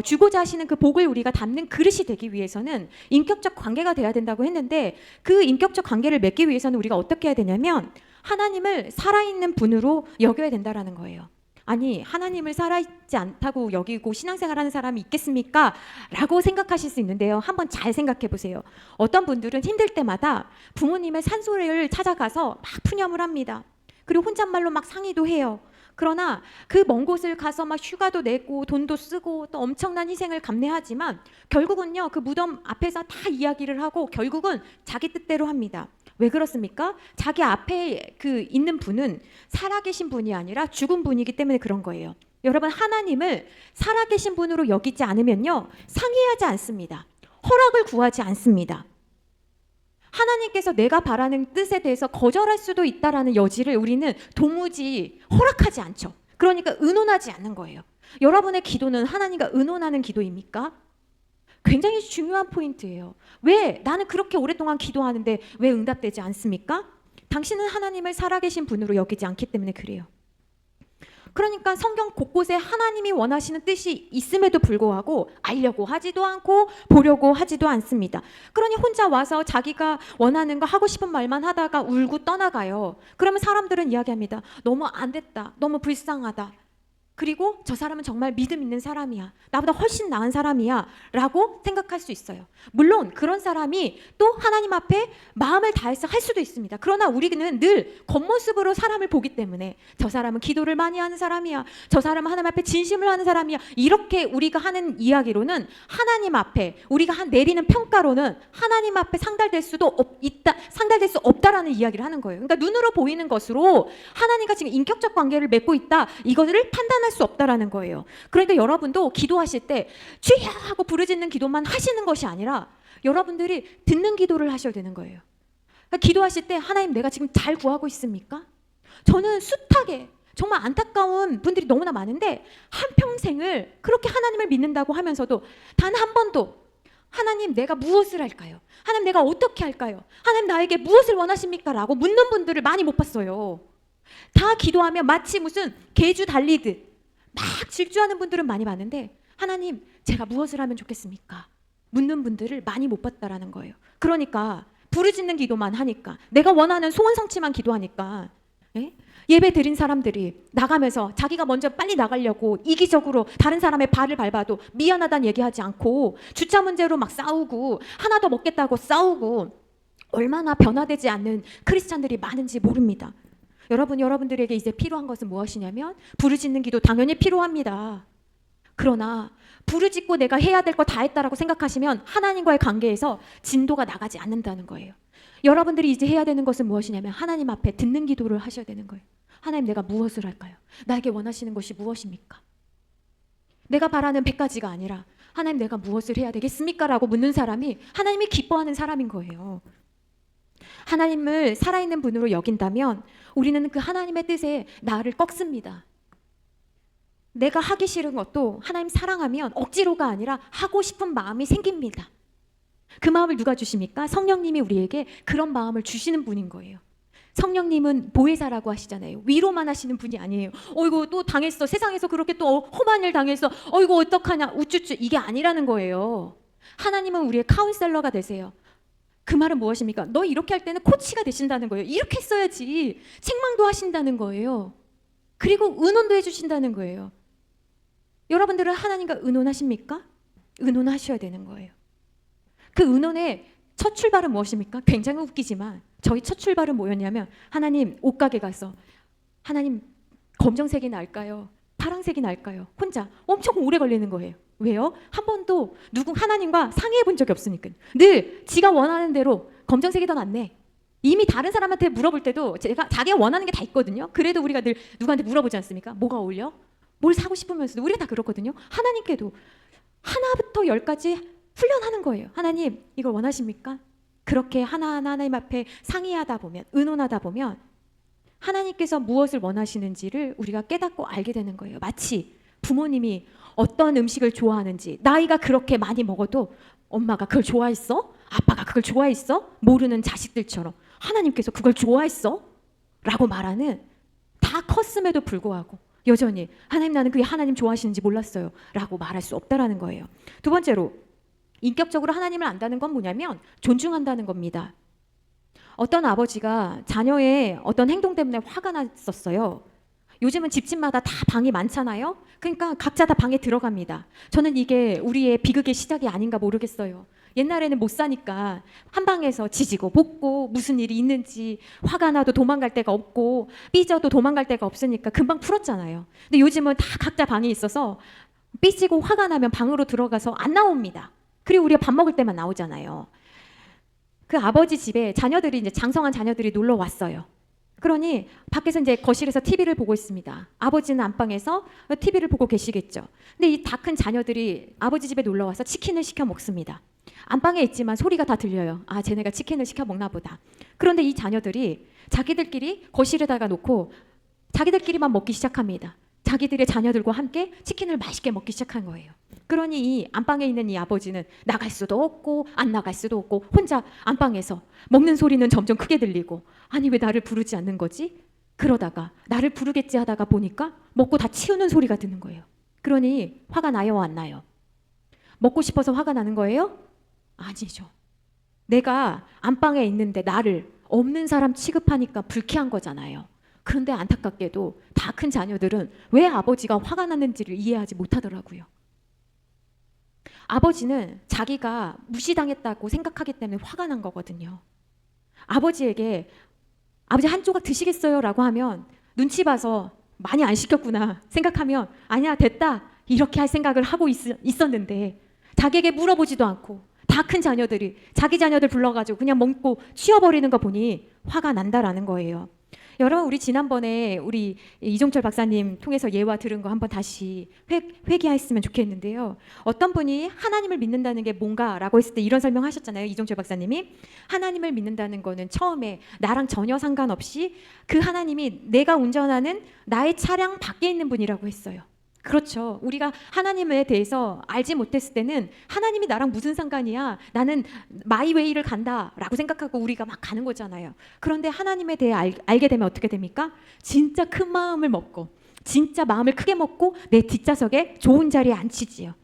주고자 하시는 그 복을 우리가 담는 그릇이 되기 위해서는 인격적 관계가 돼야 된다고 했는데 그 인격적 관계를 맺기 위해서는 우리가 어떻게 해야 되냐면 하나님을 살아있는 분으로 여겨야 된다라는 거예요. 아니 하나님을 살아있지 않다고 여기고 신앙생활하는 사람이 있겠습니까? 라고 생각하실 수 있는데요. 한번 잘 생각해 보세요. 어떤 분들은 힘들 때마다 부모님의 산소를 찾아가서 막 푸념을 합니다. 그리고 혼잣말로 막 상의도 해요. 그러나 그 먼 곳을 가서 막 휴가도 내고 돈도 쓰고 또 엄청난 희생을 감내하지만 결국은요 그 무덤 앞에서 다 이야기를 하고 결국은 자기 뜻대로 합니다. 왜 그렇습니까? 자기 앞에 그 있는 분은 살아계신 분이 아니라 죽은 분이기 때문에 그런 거예요. 여러분 하나님을 살아계신 분으로 여기지 않으면요 상의하지 않습니다. 허락을 구하지 않습니다. 하나님께서 내가 바라는 뜻에 대해서 거절할 수도 있다라는 여지를 우리는 도무지 허락하지 않죠. 그러니까 의논하지 않는 거예요. 여러분의 기도는 하나님과 의논하는 기도입니까? 굉장히 중요한 포인트예요. 왜 나는 그렇게 오랫동안 기도하는데 왜 응답되지 않습니까? 당신은 하나님을 살아계신 분으로 여기지 않기 때문에 그래요. 그러니까 성경 곳곳에 하나님이 원하시는 뜻이 있음에도 불구하고 알려고 하지도 않고 보려고 하지도 않습니다. 그러니 혼자 와서 자기가 원하는 거 하고 싶은 말만 하다가 울고 떠나가요. 그러면 사람들은 이야기합니다. 너무 안 됐다. 너무 불쌍하다. 그리고 저 사람은 정말 믿음 있는 사람이야. 나보다 훨씬 나은 사람이야. 라고 생각할 수 있어요. 물론 그런 사람이 또 하나님 앞에 마음을 다해서 할 수도 있습니다. 그러나 우리는 늘 겉모습으로 사람을 보기 때문에 저 사람은 기도를 많이 하는 사람이야. 저 사람은 하나님 앞에 진심을 하는 사람이야. 이렇게 우리가 하는 이야기로는 하나님 앞에 우리가 내리는 평가로는 하나님 앞에 상달될 수 없다라는 이야기를 하는 거예요. 그러니까 눈으로 보이는 것으로 하나님과 지금 인격적 관계를 맺고 있다. 이것을 판단할 수 없다라는 거예요. 그러니까 여러분도 기도하실 때 주여 하고 부르짖는 기도만 하시는 것이 아니라 여러분들이 듣는 기도를 하셔야 되는 거예요. 그러니까 기도하실 때 하나님 내가 지금 잘 구하고 있습니까? 저는 숱하게 정말 안타까운 분들이 너무나 많은데 한평생을 그렇게 하나님을 믿는다고 하면서도 단 한 번도 하나님 내가 무엇을 할까요? 하나님 내가 어떻게 할까요? 하나님 나에게 무엇을 원하십니까? 라고 묻는 분들을 많이 못 봤어요. 다 기도하면 마치 무슨 개주 달리듯 막 질주하는 분들은 많이 봤는데 하나님 제가 무엇을 하면 좋겠습니까? 묻는 분들을 많이 못 봤다라는 거예요. 그러니까 부르짖는 기도만 하니까 내가 원하는 소원 성취만 기도하니까 예배 드린 사람들이 나가면서 자기가 먼저 빨리 나가려고 이기적으로 다른 사람의 발을 밟아도 미안하다는 얘기하지 않고 주차 문제로 막 싸우고 하나 더 먹겠다고 싸우고 얼마나 변화되지 않는 크리스찬들이 많은지 모릅니다. 여러분들에게 이제 필요한 것은 무엇이냐면 부르짖는 기도 당연히 필요합니다. 그러나 부르짖고 내가 해야 될 거 다 했다라고 생각하시면 하나님과의 관계에서 진도가 나가지 않는다는 거예요. 여러분들이 이제 해야 되는 것은 무엇이냐면 하나님 앞에 듣는 기도를 하셔야 되는 거예요. 하나님 내가 무엇을 할까요? 나에게 원하시는 것이 무엇입니까? 내가 바라는 100가지가 아니라 하나님 내가 무엇을 해야 되겠습니까? 라고 묻는 사람이 하나님이 기뻐하는 사람인 거예요. 하나님을 살아있는 분으로 여긴다면 우리는 그 하나님의 뜻에 나를 꺾습니다. 내가 하기 싫은 것도 하나님 사랑하면 억지로가 아니라 하고 싶은 마음이 생깁니다. 그 마음을 누가 주십니까? 성령님이 우리에게 그런 마음을 주시는 분인 거예요. 성령님은 보혜사라고 하시잖아요. 위로만 하시는 분이 아니에요. 어이구 또 당했어. 세상에서 그렇게 또 험한 일 당했어. 어이구 어떡하냐. 우쭈쭈 이게 아니라는 거예요. 하나님은 우리의 카운셀러가 되세요. 그 말은 무엇입니까? 너 이렇게 할 때는 코치가 되신다는 거예요. 이렇게 했어야지. 책망도 하신다는 거예요. 그리고 의논도 해주신다는 거예요. 여러분들은 하나님과 의논하십니까? 의논하셔야 되는 거예요. 그 의논의 첫 출발은 무엇입니까? 굉장히 웃기지만 저희 첫 출발은 뭐였냐면 하나님 옷가게 가서 하나님 검정색이 날까요? 파란색이 날까요? 혼자 엄청 오래 걸리는 거예요. 왜요? 한 번도 하나님과 상의해 본 적이 없으니까. 늘 지가 원하는 대로 검정색이 더 낫네. 이미 다른 사람한테 물어볼 때도 자기가 원하는 게 다 있거든요. 그래도 우리가 늘 누구한테 물어보지 않습니까? 뭐가 어울려? 뭘 사고 싶으면서도 우리가 다 그렇거든요. 하나님께도 하나부터 10까지 훈련하는 거예요. 하나님 이걸 원하십니까? 그렇게 하나하나 하나님 앞에 상의하다 보면, 의논하다 보면 하나님께서 무엇을 원하시는지를 우리가 깨닫고 알게 되는 거예요. 마치 부모님이 어떤 음식을 좋아하는지, 나이가 그렇게 많이 먹어도 엄마가 그걸 좋아했어? 아빠가 그걸 좋아했어? 모르는 자식들처럼 하나님께서 그걸 좋아했어? 라고 말하는, 다 컸음에도 불구하고 여전히 하나님, 나는 그게 하나님 좋아하시는지 몰랐어요 라고 말할 수 없다라는 거예요. 두 번째로, 인격적으로 하나님을 안다는 건 뭐냐면 존중한다는 겁니다. 어떤 아버지가 자녀의 어떤 행동 때문에 화가 났었어요. 요즘은 집집마다 다 방이 많잖아요. 그러니까 각자 다 방에 들어갑니다. 저는 이게 우리의 비극의 시작이 아닌가 모르겠어요. 옛날에는 못 사니까 한 방에서 지지고 볶고 무슨 일이 있는지, 화가 나도 도망갈 데가 없고 삐져도 도망갈 데가 없으니까 금방 풀었잖아요. 근데 요즘은 다 각자 방에 있어서 삐지고 화가 나면 방으로 들어가서 안 나옵니다. 그리고 우리가 밥 먹을 때만 나오잖아요. 그 아버지 집에 자녀들이, 이제 장성한 자녀들이 놀러 왔어요. 그러니 밖에서 이제 거실에서 TV를 보고 있습니다. 아버지는 안방에서 TV를 보고 계시겠죠. 근데 이 다 큰 자녀들이 아버지 집에 놀러 와서 치킨을 시켜 먹습니다. 안방에 있지만 소리가 다 들려요. 아, 쟤네가 치킨을 시켜 먹나 보다. 그런데 이 자녀들이 자기들끼리 거실에다가 놓고 자기들끼리만 먹기 시작합니다. 자기들의 자녀들과 함께 치킨을 맛있게 먹기 시작한 거예요. 그러니 이 안방에 있는 이 아버지는 나갈 수도 없고 안 나갈 수도 없고 혼자 안방에서 먹는 소리는 점점 크게 들리고, 아니 왜 나를 부르지 않는 거지? 그러다가 나를 부르겠지 하다가 보니까 먹고 다 치우는 소리가 드는 거예요. 그러니 화가 나요, 안 나요? 먹고 싶어서 화가 나는 거예요? 아니죠. 내가 안방에 있는데 나를 없는 사람 취급하니까 불쾌한 거잖아요. 그런데 안타깝게도 다 큰 자녀들은 왜 아버지가 화가 났는지를 이해하지 못하더라고요. 아버지는 자기가 무시당했다고 생각하기 때문에 화가 난 거거든요. 아버지에게 아버지 한 조각 드시겠어요? 라고 하면 눈치 봐서 많이 안 시켰구나 생각하면 아니야 됐다 이렇게 할 생각을 하고 있었는데, 자기에게 물어보지도 않고 다 큰 자녀들이 자기 자녀들 불러가지고 그냥 먹고 치워버리는 거 보니 화가 난다라는 거예요. 여러분, 우리 지난번에 우리 이종철 박사님 통해서 예화 들은 거 한번 다시 회귀했으면 좋겠는데요. 어떤 분이 하나님을 믿는다는 게 뭔가라고 했을 때 이런 설명하셨잖아요. 이종철 박사님이 하나님을 믿는다는 거는 처음에 나랑 전혀 상관없이 그 하나님이 내가 운전하는 나의 차량 밖에 있는 분이라고 했어요. 그렇죠. 우리가 하나님에 대해서 알지 못했을 때는 하나님이 나랑 무슨 상관이야, 나는 마이웨이를 간다라고 생각하고 우리가 막 가는 거잖아요. 그런데 하나님에 대해 알게 되면 어떻게 됩니까? 진짜 큰 마음을 먹고, 진짜 마음을 크게 먹고 내 뒷좌석에 좋은 자리에 앉히지요.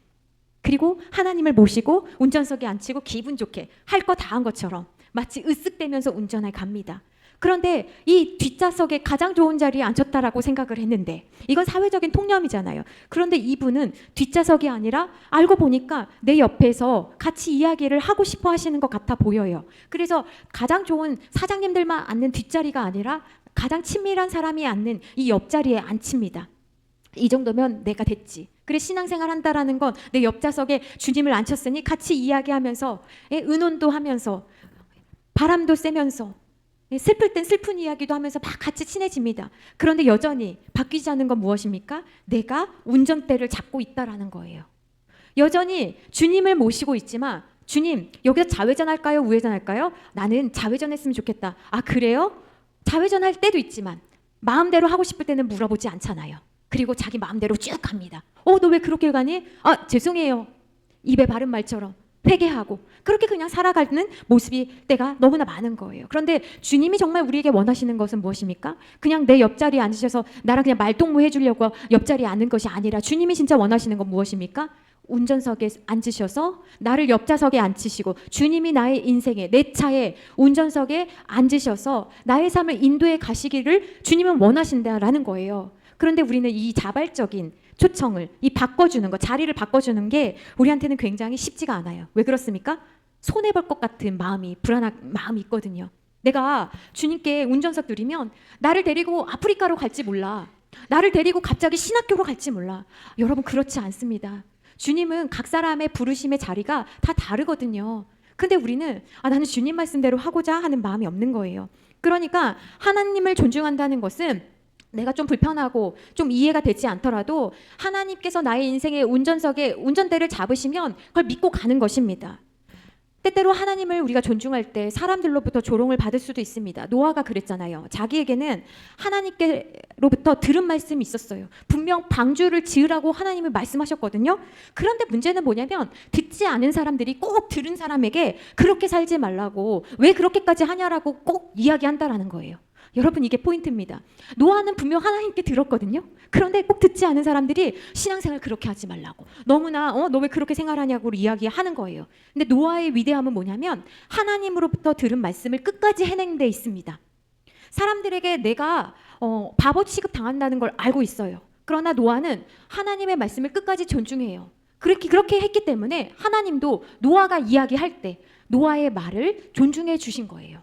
그리고 하나님을 모시고 운전석에 앉히고 기분 좋게 할 거 다 한 것처럼 마치 으쓱대면서 운전을 갑니다. 그런데 이 뒷좌석에 가장 좋은 자리에 앉혔다라고 생각을 했는데, 이건 사회적인 통념이잖아요. 그런데 이분은 뒷좌석이 아니라 알고 보니까 내 옆에서 같이 이야기를 하고 싶어 하시는 것 같아 보여요. 그래서 가장 좋은 사장님들만 앉는 뒷자리가 아니라 가장 친밀한 사람이 앉는 이 옆자리에 앉힙니다. 이 정도면 내가 됐지. 그래, 신앙생활 한다라는 건 내 옆좌석에 주님을 앉혔으니 같이 이야기하면서 의논도 하면서 바람도 쐬면서 슬플 땐 슬픈 이야기도 하면서 막 같이 친해집니다. 그런데 여전히 바뀌지 않는 건 무엇입니까? 내가 운전대를 잡고 있다라는 거예요. 여전히 주님을 모시고 있지만, 주님 여기서 좌회전할까요? 우회전할까요? 나는 좌회전했으면 좋겠다. 아 그래요? 좌회전할 때도 있지만 마음대로 하고 싶을 때는 물어보지 않잖아요. 그리고 자기 마음대로 쭉 갑니다. 너 왜 그렇게 가니? 아 죄송해요. 입에 바른 말처럼 회개하고 그렇게 그냥 살아가는 모습이 때가 너무나 많은 거예요. 그런데 주님이 정말 우리에게 원하시는 것은 무엇입니까? 그냥 내 옆자리에 앉으셔서 나랑 그냥 말동무 해주려고 옆자리에 앉는 것이 아니라, 주님이 진짜 원하시는 건 무엇입니까? 운전석에 앉으셔서 나를 옆좌석에 앉히시고, 주님이 나의 인생에, 내 차에 운전석에 앉으셔서 나의 삶을 인도해 가시기를 주님은 원하신다라는 거예요. 그런데 우리는 이 자발적인 초청을, 이 바꿔주는 거, 자리를 바꿔주는 게 우리한테는 굉장히 쉽지가 않아요. 왜 그렇습니까? 손해볼 것 같은 마음이, 불안한 마음이 있거든요. 내가 주님께 운전석 드리면 나를 데리고 아프리카로 갈지 몰라, 나를 데리고 갑자기 신학교로 갈지 몰라. 여러분, 그렇지 않습니다. 주님은 각 사람의 부르심의 자리가 다 다르거든요. 근데 우리는 나는 주님 말씀대로 하고자 하는 마음이 없는 거예요. 그러니까 하나님을 존중한다는 것은 내가 좀 불편하고 좀 이해가 되지 않더라도 하나님께서 나의 인생의 운전석에 운전대를 잡으시면 그걸 믿고 가는 것입니다. 때때로 하나님을 우리가 존중할 때 사람들로부터 조롱을 받을 수도 있습니다. 노아가 그랬잖아요. 자기에게는 하나님께로부터 들은 말씀이 있었어요. 분명 방주를 지으라고 하나님이 말씀하셨거든요. 그런데 문제는 뭐냐면 듣지 않은 사람들이 꼭 들은 사람에게 그렇게 살지 말라고, 왜 그렇게까지 하냐라고 꼭 이야기한다라는 거예요. 여러분, 이게 포인트입니다. 노아는 분명 하나님께 들었거든요. 그런데 꼭 듣지 않은 사람들이 신앙생활 그렇게 하지 말라고, 너무나 너 왜 그렇게 생활하냐고 이야기하는 거예요. 근데 노아의 위대함은 뭐냐면 하나님으로부터 들은 말씀을 끝까지 해낸 데 있습니다. 사람들에게 내가 바보 취급 당한다는 걸 알고 있어요. 그러나 노아는 하나님의 말씀을 끝까지 존중해요. 그렇게 했기 때문에 하나님도 노아가 이야기할 때 노아의 말을 존중해 주신 거예요.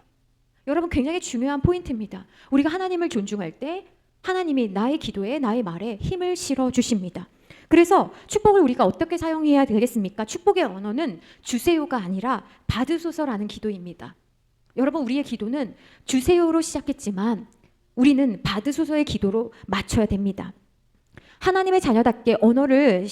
여러분, 굉장히 중요한 포인트입니다. 우리가 하나님을 존중할 때 하나님이 나의 기도에, 나의 말에 힘을 실어 주십니다. 그래서 축복을 우리가 어떻게 사용해야 되겠습니까? 축복의 언어는 주세요가 아니라 받으소서라는 기도입니다. 여러분, 우리의 기도는 주세요로 시작했지만 우리는 받으소서의 기도로 맞춰야 됩니다. 하나님의 자녀답게 언어를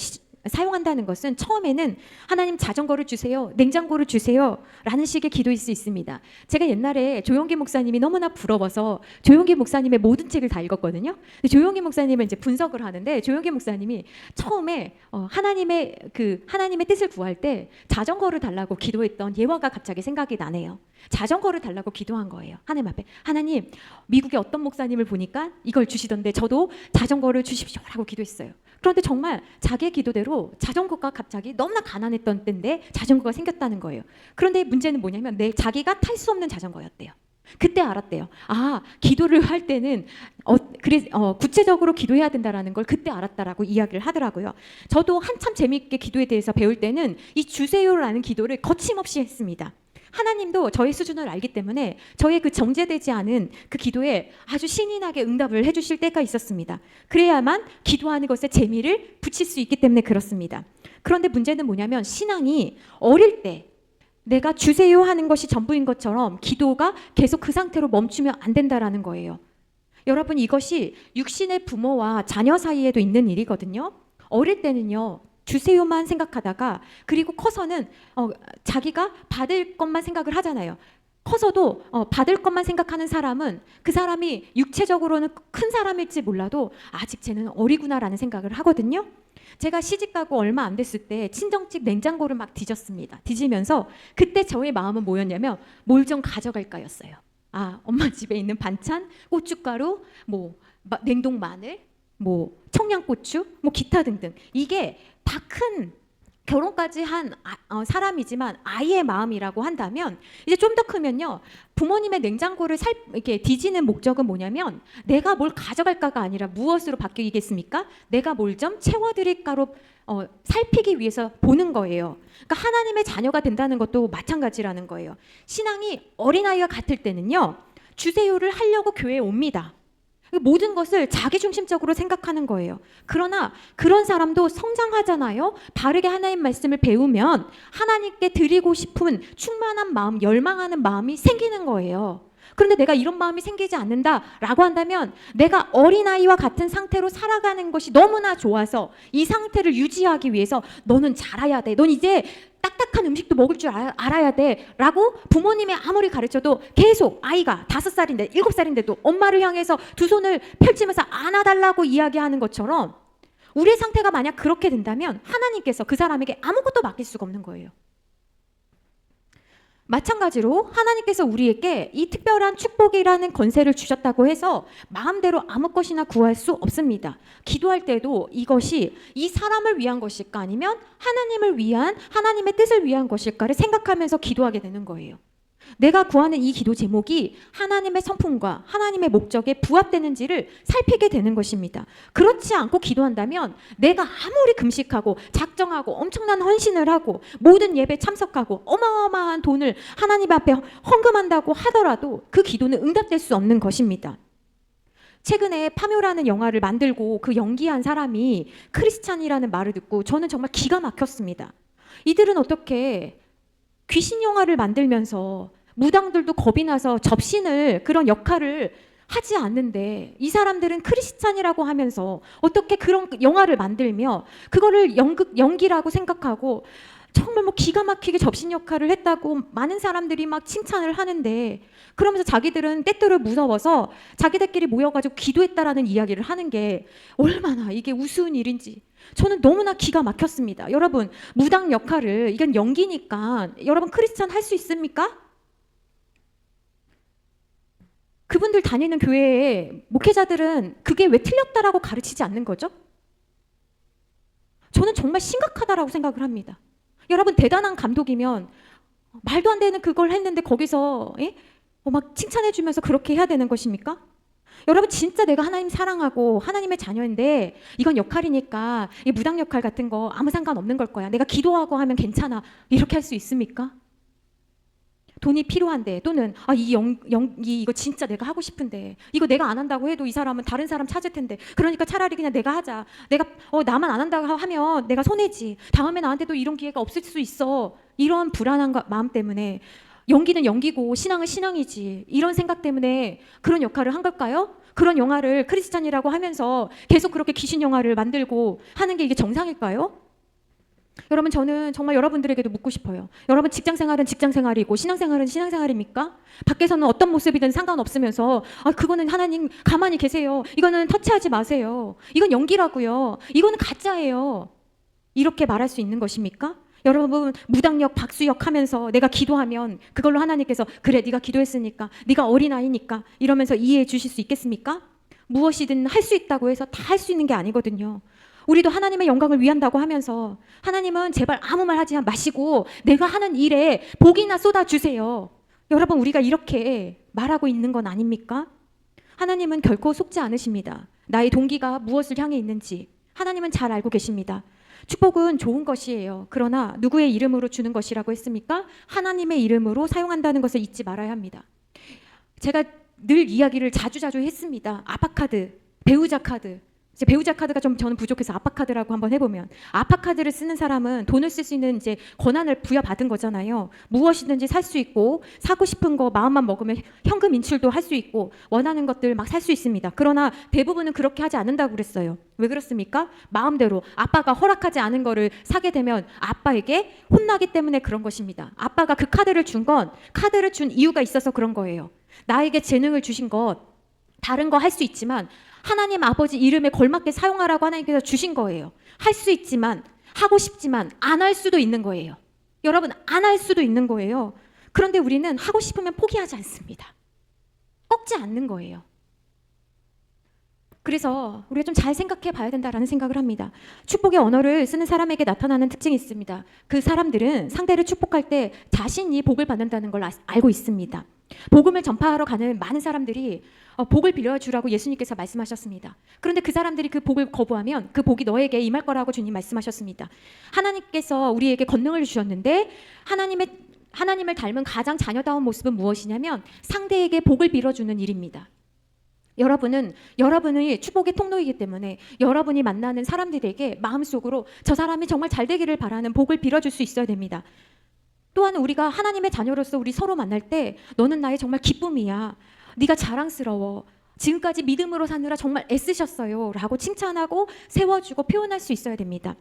사용한다는 것은 처음에는 하나님 자전거를 주세요, 냉장고를 주세요 라는 식의 기도일 수 있습니다. 제가 옛날에 조용기 목사님이 너무나 부러워서 조용기 목사님의 모든 책을 다 읽었거든요. 조용기 목사님은 이제 분석을 하는데, 조용기 목사님이 처음에 하나님의 뜻을 구할 때 자전거를 달라고 기도했던 예화가 갑자기 생각이 나네요. 자전거를 달라고 기도한 거예요. 하나님 앞에, 하나님, 미국의 어떤 목사님을 보니까 이걸 주시던데 저도 자전거를 주십시오라고 기도했어요. 그런데 정말 자기의 기도대로 자전거가 갑자기 너무나 가난했던 때인데 자전거가 생겼다는 거예요. 그런데 문제는 뭐냐면 자기가 탈 수 없는 자전거였대요. 그때 알았대요. 아, 기도를 할 때는 구체적으로 기도해야 된다라는 걸 그때 알았다라고 이야기를 하더라고요. 저도 한참 재미있게 기도에 대해서 배울 때는 이 주세요라는 기도를 거침없이 했습니다. 하나님도 저의 수준을 알기 때문에 저의 그 정제되지 않은 그 기도에 아주 신이 나게 응답을 해주실 때가 있었습니다. 그래야만 기도하는 것에 재미를 붙일 수 있기 때문에 그렇습니다. 그런데 문제는 뭐냐면 신앙이 어릴 때 내가 주세요 하는 것이 전부인 것처럼 기도가 계속 그 상태로 멈추면 안 된다라는 거예요. 여러분, 이것이 육신의 부모와 자녀 사이에도 있는 일이거든요. 어릴 때는요, 주세요만 생각하다가, 그리고 커서는 자기가 받을 것만 생각을 하잖아요. 커서도 받을 것만 생각하는 사람은 그 사람이 육체적으로는 큰 사람일지 몰라도 아직 쟤는 어리구나라는 생각을 하거든요. 제가 시집가고 얼마 안 됐을 때 친정집 냉장고를 막 뒤졌습니다. 뒤지면서 그때 저의 마음은 뭐였냐면 뭘 좀 가져갈까였어요. 아, 엄마 집에 있는 반찬, 고춧가루, 냉동 마늘, 청양고추, 기타 등등. 이게 다 큰 결혼까지 한 사람이지만 아이의 마음이라고 한다면, 이제 좀 더 크면요, 부모님의 냉장고를 이렇게 뒤지는 목적은 뭐냐면 내가 뭘 가져갈까가 아니라 무엇으로 바뀌겠습니까? 내가 뭘 좀 채워드릴까로 살피기 위해서 보는 거예요. 그러니까 하나님의 자녀가 된다는 것도 마찬가지라는 거예요. 신앙이 어린아이와 같을 때는요, 주세요를 하려고 교회에 옵니다. 모든 것을 자기중심적으로 생각하는 거예요. 그러나 그런 사람도 성장하잖아요. 바르게 하나님 말씀을 배우면 하나님께 드리고 싶은 충만한 마음, 열망하는 마음이 생기는 거예요. 그런데 내가 이런 마음이 생기지 않는다라고 한다면 내가 어린아이와 같은 상태로 살아가는 것이 너무나 좋아서 이 상태를 유지하기 위해서 너는 자라야 돼, 넌 이제 딱딱한 음식도 먹을 줄 알아야 돼 라고 부모님이 아무리 가르쳐도 계속 아이가 5살인데 7살인데도 엄마를 향해서 두 손을 펼치면서 안아달라고 이야기하는 것처럼, 우리의 상태가 만약 그렇게 된다면 하나님께서 그 사람에게 아무것도 맡길 수가 없는 거예요. 마찬가지로 하나님께서 우리에게 이 특별한 축복이라는 권세를 주셨다고 해서 마음대로 아무 것이나 구할 수 없습니다. 기도할 때도 이것이 이 사람을 위한 것일까 아니면 하나님을 위한, 하나님의 뜻을 위한 것일까를 생각하면서 기도하게 되는 거예요. 내가 구하는 이 기도 제목이 하나님의 성품과 하나님의 목적에 부합되는지를 살피게 되는 것입니다. 그렇지 않고 기도한다면 내가 아무리 금식하고 작정하고 엄청난 헌신을 하고 모든 예배 참석하고 어마어마한 돈을 하나님 앞에 헌금한다고 하더라도 그 기도는 응답될 수 없는 것입니다. 최근에 파묘라는 영화를 만들고 그 연기한 사람이 크리스찬이라는 말을 듣고 저는 정말 기가 막혔습니다. 이들은 어떻게 귀신 영화를 만들면서 무당들도 겁이 나서 접신을, 그런 역할을 하지 않는데 이 사람들은 크리스찬이라고 하면서 어떻게 그런 영화를 만들며 그거를 연기라고 생각하고 정말 뭐 기가 막히게 접신 역할을 했다고 많은 사람들이 막 칭찬을 하는데, 그러면서 자기들은 때때로 무서워서 자기들끼리 모여가지고 기도했다라는 이야기를 하는 게 얼마나 이게 우스운 일인지 저는 너무나 기가 막혔습니다. 여러분, 무당 역할을, 이건 연기니까 여러분 크리스찬 할 수 있습니까? 그분들 다니는 교회의 목회자들은 그게 왜 틀렸다라고 가르치지 않는 거죠? 저는 정말 심각하다라고 생각을 합니다. 여러분, 대단한 감독이면 말도 안 되는 그걸 했는데 거기서 막 칭찬해 주면서 그렇게 해야 되는 것입니까? 여러분, 진짜 내가 하나님 사랑하고 하나님의 자녀인데 이건 역할이니까 이 무당 역할 같은 거 아무 상관없는 걸 거야, 내가 기도하고 하면 괜찮아, 이렇게 할 수 있습니까? 돈이 필요한데, 또는 이 연기 이거 진짜 내가 하고 싶은데 이거 내가 안 한다고 해도 이 사람은 다른 사람 찾을 텐데, 그러니까 차라리 그냥 내가 하자, 내가 나만 안 한다고 하면 내가 손해지, 다음에 나한테도 이런 기회가 없을 수 있어, 이런 불안한 마음 때문에, 연기는 연기고 신앙은 신앙이지, 이런 생각 때문에 그런 역할을 한 걸까요? 그런 영화를 크리스찬이라고 하면서 계속 그렇게 귀신 영화를 만들고 하는 게 이게 정상일까요? 여러분, 저는 정말 여러분들에게도 묻고 싶어요. 여러분, 직장생활은 직장생활이고 신앙생활은 신앙생활입니까? 밖에서는 어떤 모습이든 상관없으면서 그거는 하나님 가만히 계세요, 이거는 터치하지 마세요, 이건 연기라고요, 이거는 가짜예요, 이렇게 말할 수 있는 것입니까? 여러분, 무당역 박수역 하면서 내가 기도하면 그걸로 하나님께서 그래 네가 기도했으니까, 네가 어린아이니까 이러면서 이해해 주실 수 있겠습니까? 무엇이든 할 수 있다고 해서 다 할 수 있는 게 아니거든요. 우리도 하나님의 영광을 위한다고 하면서 하나님은 제발 아무 말 하지 마시고 내가 하는 일에 복이나 쏟아주세요, 여러분, 우리가 이렇게 말하고 있는 건 아닙니까? 하나님은 결코 속지 않으십니다. 나의 동기가 무엇을 향해 있는지 하나님은 잘 알고 계십니다. 축복은 좋은 것이에요. 그러나 누구의 이름으로 주는 것이라고 했습니까? 하나님의 이름으로 사용한다는 것을 잊지 말아야 합니다. 제가 늘 이야기를 자주 했습니다. 아파카드, 배우자 카드. 이제 배우자 카드가 좀 저는 부족해서 아파카드라고 한번 해보면, 아파카드를 쓰는 사람은 돈을 쓸 수 있는 이제 권한을 부여받은 거잖아요. 무엇이든지 살 수 있고, 사고 싶은 거 마음만 먹으면 현금 인출도 할 수 있고, 원하는 것들 막 살 수 있습니다. 그러나 대부분은 그렇게 하지 않는다고 그랬어요. 왜 그렇습니까? 마음대로 아빠가 허락하지 않은 거를 사게 되면 아빠에게 혼나기 때문에 그런 것입니다. 아빠가 그 카드를 준 건 카드를 준 이유가 있어서 그런 거예요. 나에게 재능을 주신 것, 다른 거 할 수 있지만 하나님 아버지 이름에 걸맞게 사용하라고 하나님께서 주신 거예요. 할 수 있지만, 하고 싶지만 안 할 수도 있는 거예요. 여러분, 안 할 수도 있는 거예요. 그런데 우리는 하고 싶으면 포기하지 않습니다. 꺾지 않는 거예요. 그래서 우리가 좀 잘 생각해 봐야 된다라는 생각을 합니다. 축복의 언어를 쓰는 사람에게 나타나는 특징이 있습니다. 그 사람들은 상대를 축복할 때 자신이 복을 받는다는 걸 알고 있습니다. 복음을 전파하러 가는 많은 사람들이 복을 빌려주라고 예수님께서 말씀하셨습니다. 그런데 그 사람들이 그 복을 거부하면 그 복이 너에게 임할 거라고 주님 말씀하셨습니다. 하나님께서 우리에게 권능을 주셨는데, 하나님을 닮은 가장 자녀다운 모습은 무엇이냐면 상대에게 복을 빌어주는 일입니다. 여러분이 축복의 통로이기 때문에 여러분이 만나는 사람들에게 마음속으로 저 사람이 정말 잘 되기를 바라는 복을 빌어줄 수 있어야 됩니다. 또한 우리가 하나님의 자녀로서 우리 서로 만날 때 너는 나의 정말 기쁨이야, 네가 자랑스러워, 지금까지 믿음으로 사느라 정말 애쓰셨어요 라고 칭찬하고 세워주고 표현할 수 있어야 됩니다.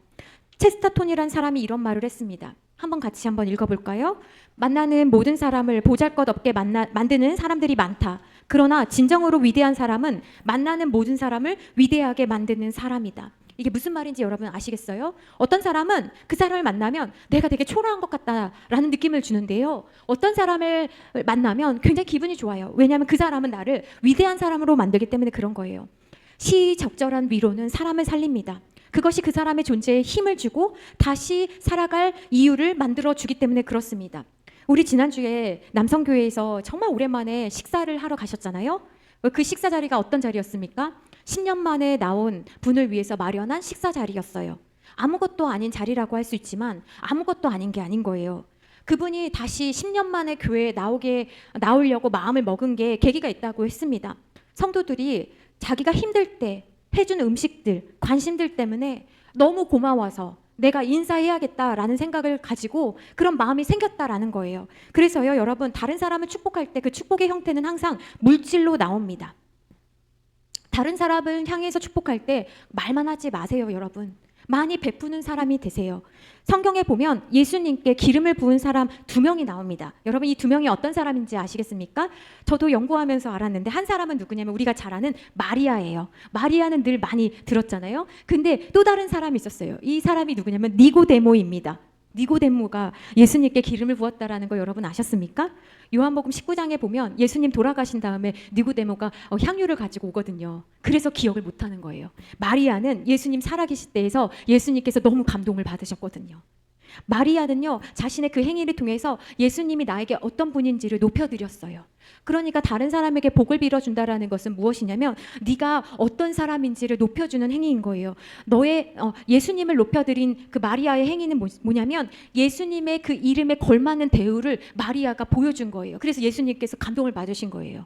체스터톤이라는 사람이 이런 말을 했습니다. 한번 같이 읽어볼까요? 만나는 모든 사람을 보잘것없게 만드는 사람들이 많다. 그러나 진정으로 위대한 사람은 만나는 모든 사람을 위대하게 만드는 사람이다. 이게 무슨 말인지 여러분 아시겠어요? 어떤 사람은 그 사람을 만나면 내가 되게 초라한 것 같다라는 느낌을 주는데요, 어떤 사람을 만나면 굉장히 기분이 좋아요. 왜냐하면 그 사람은 나를 위대한 사람으로 만들기 때문에 그런 거예요. 시적절한 위로는 사람을 살립니다. 그것이 그 사람의 존재에 힘을 주고 다시 살아갈 이유를 만들어주기 때문에 그렇습니다. 우리 지난주에 남성교회에서 정말 오랜만에 식사를 하러 가셨잖아요. 그 식사 자리가 어떤 자리였습니까? 10년 만에 나온 분을 위해서 마련한 식사 자리였어요. 아무것도 아닌 자리라고 할 수 있지만 아무것도 아닌 게 아닌 거예요. 그분이 다시 10년 만에 교회에 나오려고 마음을 먹은 게 계기가 있다고 했습니다. 성도들이 자기가 힘들 때 해준 음식들, 관심들 때문에 너무 고마워서 내가 인사해야겠다라는 생각을 가지고 그런 마음이 생겼다라는 거예요. 그래서요, 여러분, 다른 사람을 축복할 때 그 축복의 형태는 항상 물질로 나옵니다. 다른 사람을 향해서 축복할 때 말만 하지 마세요, 여러분. 많이 베푸는 사람이 되세요. 성경에 보면 예수님께 기름을 부은 사람 2명이 나옵니다. 여러분 이 2명이 어떤 사람인지 아시겠습니까? 저도 연구하면서 알았는데 한 사람은 누구냐면 우리가 잘 아는 마리아예요. 마리아는 늘 많이 들었잖아요. 근데 또 다른 사람이 있었어요. 이 사람이 누구냐면 니고데모입니다. 니고데모가 예수님께 기름을 부었다라는 거 여러분 아셨습니까? 요한복음 19장에 보면 예수님 돌아가신 다음에 니고데모가 향유를 가지고 오거든요. 그래서 기억을 못하는 거예요. 마리아는 예수님 살아계실 때에서 예수님께서 너무 감동을 받으셨거든요. 마리아는요 자신의 그 행위를 통해서 예수님이 나에게 어떤 분인지를 높여드렸어요. 그러니까 다른 사람에게 복을 빌어준다라는 것은 무엇이냐면 네가 어떤 사람인지를 높여주는 행위인 거예요. 너의 예수님을 높여드린 그 마리아의 행위는 뭐냐면 예수님의 그 이름에 걸맞는 대우를 마리아가 보여준 거예요. 그래서 예수님께서 감동을 받으신 거예요.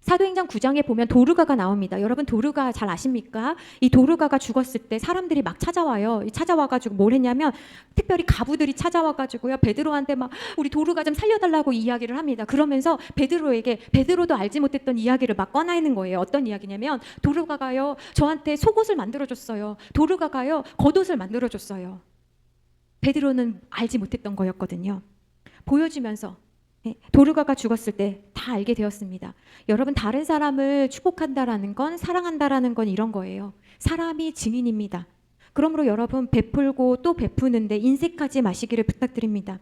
사도행전 9장에 보면 도르가가 나옵니다. 여러분 도르가 잘 아십니까? 이 도르가가 죽었을 때 사람들이 막 찾아와요. 찾아와가지고 뭘 했냐면 특별히 가부들이 찾아와가지고요 베드로한테 막 우리 도르가 좀 살려달라고 이야기를 합니다. 그러면서 베드로에게 베드로도 알지 못했던 이야기를 막 꺼내는 거예요. 어떤 이야기냐면 도르가가요 저한테 속옷을 만들어줬어요. 도르가가요 겉옷을 만들어줬어요. 베드로는 알지 못했던 거였거든요. 보여주면서 도르가가 죽었을 때 다 알게 되었습니다. 여러분 다른 사람을 축복한다라는 건 사랑한다라는 건 이런 거예요. 사람이 증인입니다. 그러므로 여러분 베풀고 또 베푸는데 인색하지 마시기를 부탁드립니다.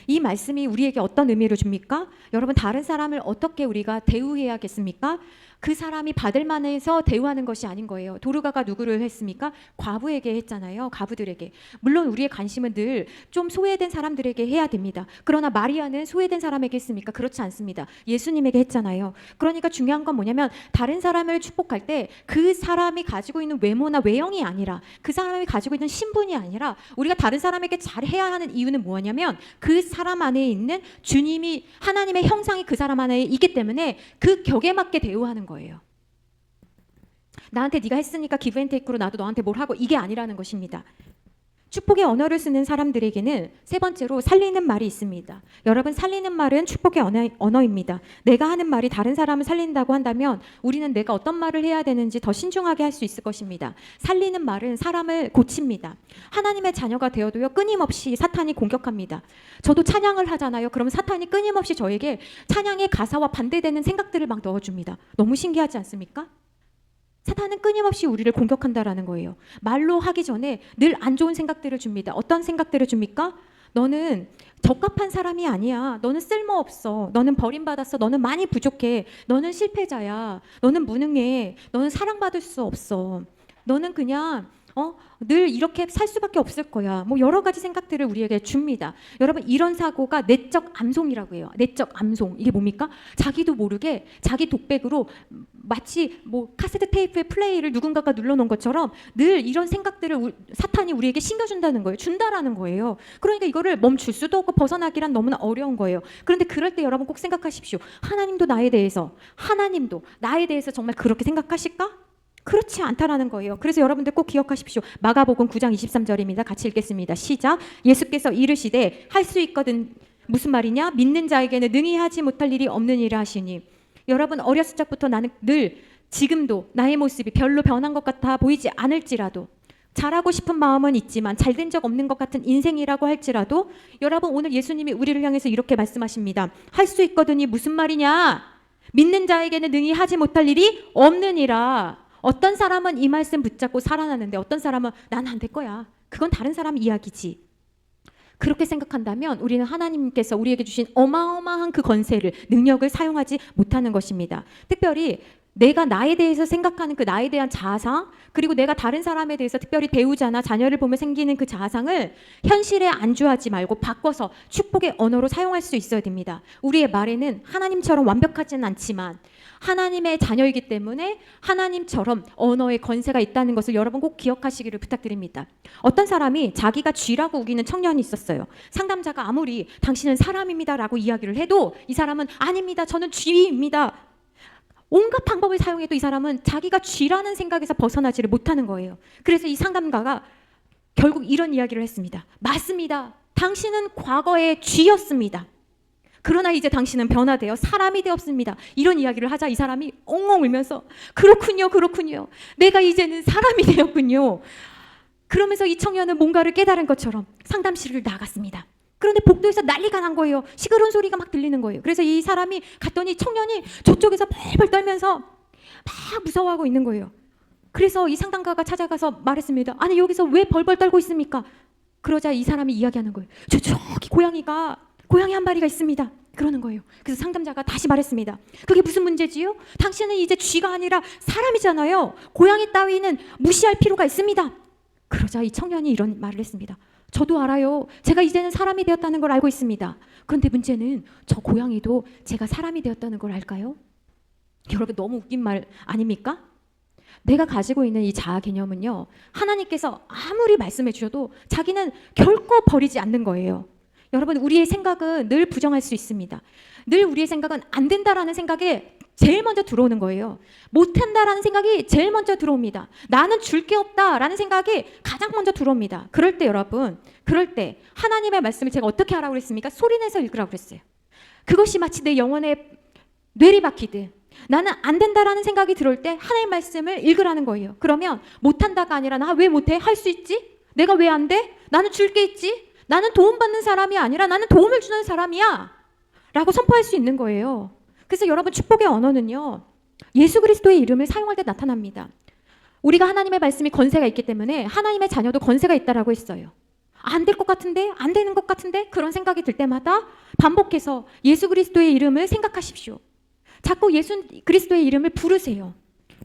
이 말씀이 우리에게 어떤 의미를 줍니까? 여러분 다른 사람을 어떻게 우리가 대우해야겠습니까? 그 사람이 받을 만해서 대우하는 것이 아닌 거예요. 도르가가 누구를 했습니까? 과부에게 했잖아요. 과부들에게. 물론 우리의 관심은 늘 좀 소외된 사람들에게 해야 됩니다. 그러나 마리아는 소외된 사람에게 했습니까? 그렇지 않습니다. 예수님에게 했잖아요. 그러니까 중요한 건 뭐냐면 다른 사람을 축복할 때 그 사람이 가지고 있는 외모나 외형이 아니라 그 사람이 가지고 있는 신분이 아니라 우리가 다른 사람에게 잘해야 하는 이유는 뭐냐면 그 사람 안에 있는 주님이 하나님의 형상이 그 사람 안에 있기 때문에 그 격에 맞게 대우하는 거예요. 나한테 네가 했으니까 기브앤테이크로 나도 너한테 뭘 하고 이게 아니라는 것입니다. 축복의 언어를 쓰는 사람들에게는 세 번째로 살리는 말이 있습니다. 여러분 살리는 말은 축복의 언어입니다. 내가 하는 말이 다른 사람을 살린다고 한다면 우리는 내가 어떤 말을 해야 되는지 더 신중하게 할 수 있을 것입니다. 살리는 말은 사람을 고칩니다. 하나님의 자녀가 되어도요 끊임없이 사탄이 공격합니다. 저도 찬양을 하잖아요. 그러면 사탄이 끊임없이 저에게 찬양의 가사와 반대되는 생각들을 막 넣어줍니다. 너무 신기하지 않습니까? 사탄은 끊임없이 우리를 공격한다라는 거예요. 말로 하기 전에 늘 안 좋은 생각들을 줍니다. 어떤 생각들을 줍니까? 너는 적합한 사람이 아니야. 너는 쓸모없어. 너는 버림받았어. 너는 많이 부족해. 너는 실패자야. 너는 무능해. 너는 사랑받을 수 없어. 너는 그냥 늘 이렇게 살 수밖에 없을 거야. 뭐 여러 가지 생각들을 우리에게 줍니다. 여러분 이런 사고가 내적 암송이라고 해요. 내적 암송. 이게 뭡니까? 자기도 모르게 자기 독백으로 마치 뭐 카세트 테이프의 플레이를 누군가가 눌러놓은 것처럼 늘 이런 생각들을 사탄이 우리에게 심겨준다는 거예요. 준다라는 거예요. 그러니까 이거를 멈출 수도 없고 벗어나기란 너무나 어려운 거예요. 그런데 그럴 때 여러분 꼭 생각하십시오. 하나님도 나에 대해서 정말 그렇게 생각하실까? 그렇지 않다라는 거예요. 그래서 여러분들 꼭 기억하십시오. 마가복음 9장 23절입니다. 같이 읽겠습니다. 시작. 예수께서 이르시되 할 수 있거든. 무슨 말이냐? 믿는 자에게는 능히 하지 못할 일이 없느니라 하시니. 여러분 어렸을 적부터 나는 늘 지금도 나의 모습이 별로 변한 것 같아 보이지 않을지라도 잘하고 싶은 마음은 있지만 잘된 적 없는 것 같은 인생이라고 할지라도 여러분 오늘 예수님이 우리를 향해서 이렇게 말씀하십니다. 할 수 있거든이 무슨 말이냐? 믿는 자에게는 능히 하지 못할 일이 없느니라. 어떤 사람은 이 말씀 붙잡고 살아나는데 어떤 사람은 난 안 될 거야. 그건 다른 사람 이야기지. 그렇게 생각한다면 우리는 하나님께서 우리에게 주신 어마어마한 그 권세를 능력을 사용하지 못하는 것입니다. 특별히 내가 나에 대해서 생각하는 그 나에 대한 자아상 그리고 내가 다른 사람에 대해서 특별히 배우자나 자녀를 보며 생기는 그 자아상을 현실에 안주하지 말고 바꿔서 축복의 언어로 사용할 수 있어야 됩니다. 우리의 말에는 하나님처럼 완벽하지는 않지만 하나님의 자녀이기 때문에 하나님처럼 언어의 권세가 있다는 것을 여러분 꼭 기억하시기를 부탁드립니다. 어떤 사람이 자기가 쥐라고 우기는 청년이 있었어요. 상담자가 아무리 당신은 사람입니다 라고 이야기를 해도 이 사람은 아닙니다. 저는 쥐입니다. 온갖 방법을 사용해도 이 사람은 자기가 쥐라는 생각에서 벗어나지를 못하는 거예요. 그래서 이 상담가가 결국 이런 이야기를 했습니다. 맞습니다. 당신은 과거에 쥐였습니다. 그러나 이제 당신은 변화되어 사람이 되었습니다. 이런 이야기를 하자 이 사람이 엉엉 울면서 그렇군요, 그렇군요. 내가 이제는 사람이 되었군요. 그러면서 이 청년은 뭔가를 깨달은 것처럼 상담실을 나갔습니다. 그런데 복도에서 난리가 난 거예요. 시끄러운 소리가 막 들리는 거예요. 그래서 이 사람이 갔더니 청년이 저쪽에서 벌벌 떨면서 막 무서워하고 있는 거예요. 그래서 이 상담가가 찾아가서 말했습니다. 아니 여기서 왜 벌벌 떨고 있습니까? 그러자 이 사람이 이야기하는 거예요. 저기 고양이 한 마리가 있습니다. 그러는 거예요. 그래서 상담자가 다시 말했습니다. 그게 무슨 문제지요? 당신은 이제 쥐가 아니라 사람이잖아요. 고양이 따위는 무시할 필요가 있습니다. 그러자 이 청년이 이런 말을 했습니다. 저도 알아요. 제가 이제는 사람이 되었다는 걸 알고 있습니다. 그런데 문제는 저 고양이도 제가 사람이 되었다는 걸 알까요? 여러분 너무 웃긴 말 아닙니까? 내가 가지고 있는 이 자아 개념은요, 하나님께서 아무리 말씀해 주셔도 자기는 결코 버리지 않는 거예요. 여러분 우리의 생각은 늘 부정할 수 있습니다. 늘 우리의 생각은 안 된다라는 생각에 제일 먼저 들어오는 거예요. 못한다라는 생각이 제일 먼저 들어옵니다. 나는 줄 게 없다라는 생각이 가장 먼저 들어옵니다. 그럴 때 여러분, 그럴 때 하나님의 말씀을 제가 어떻게 하라고 그랬습니까? 소리내서 읽으라고 그랬어요. 그것이 마치 내 영혼에 뇌리박히듯 나는 안 된다라는 생각이 들어올 때 하나님의 말씀을 읽으라는 거예요. 그러면 못한다가 아니라 나 왜 못해? 할 수 있지? 내가 왜 안 돼? 나는 줄 게 있지? 나는 도움받는 사람이 아니라 나는 도움을 주는 사람이야 라고 선포할 수 있는 거예요. 그래서 여러분 축복의 언어는요, 예수 그리스도의 이름을 사용할 때 나타납니다. 우리가 하나님의 말씀이 권세가 있기 때문에 하나님의 자녀도 권세가 있다라고 했어요. 안 될 것 같은데? 안 되는 것 같은데? 그런 생각이 들 때마다 반복해서 예수 그리스도의 이름을 생각하십시오. 자꾸 예수 그리스도의 이름을 부르세요.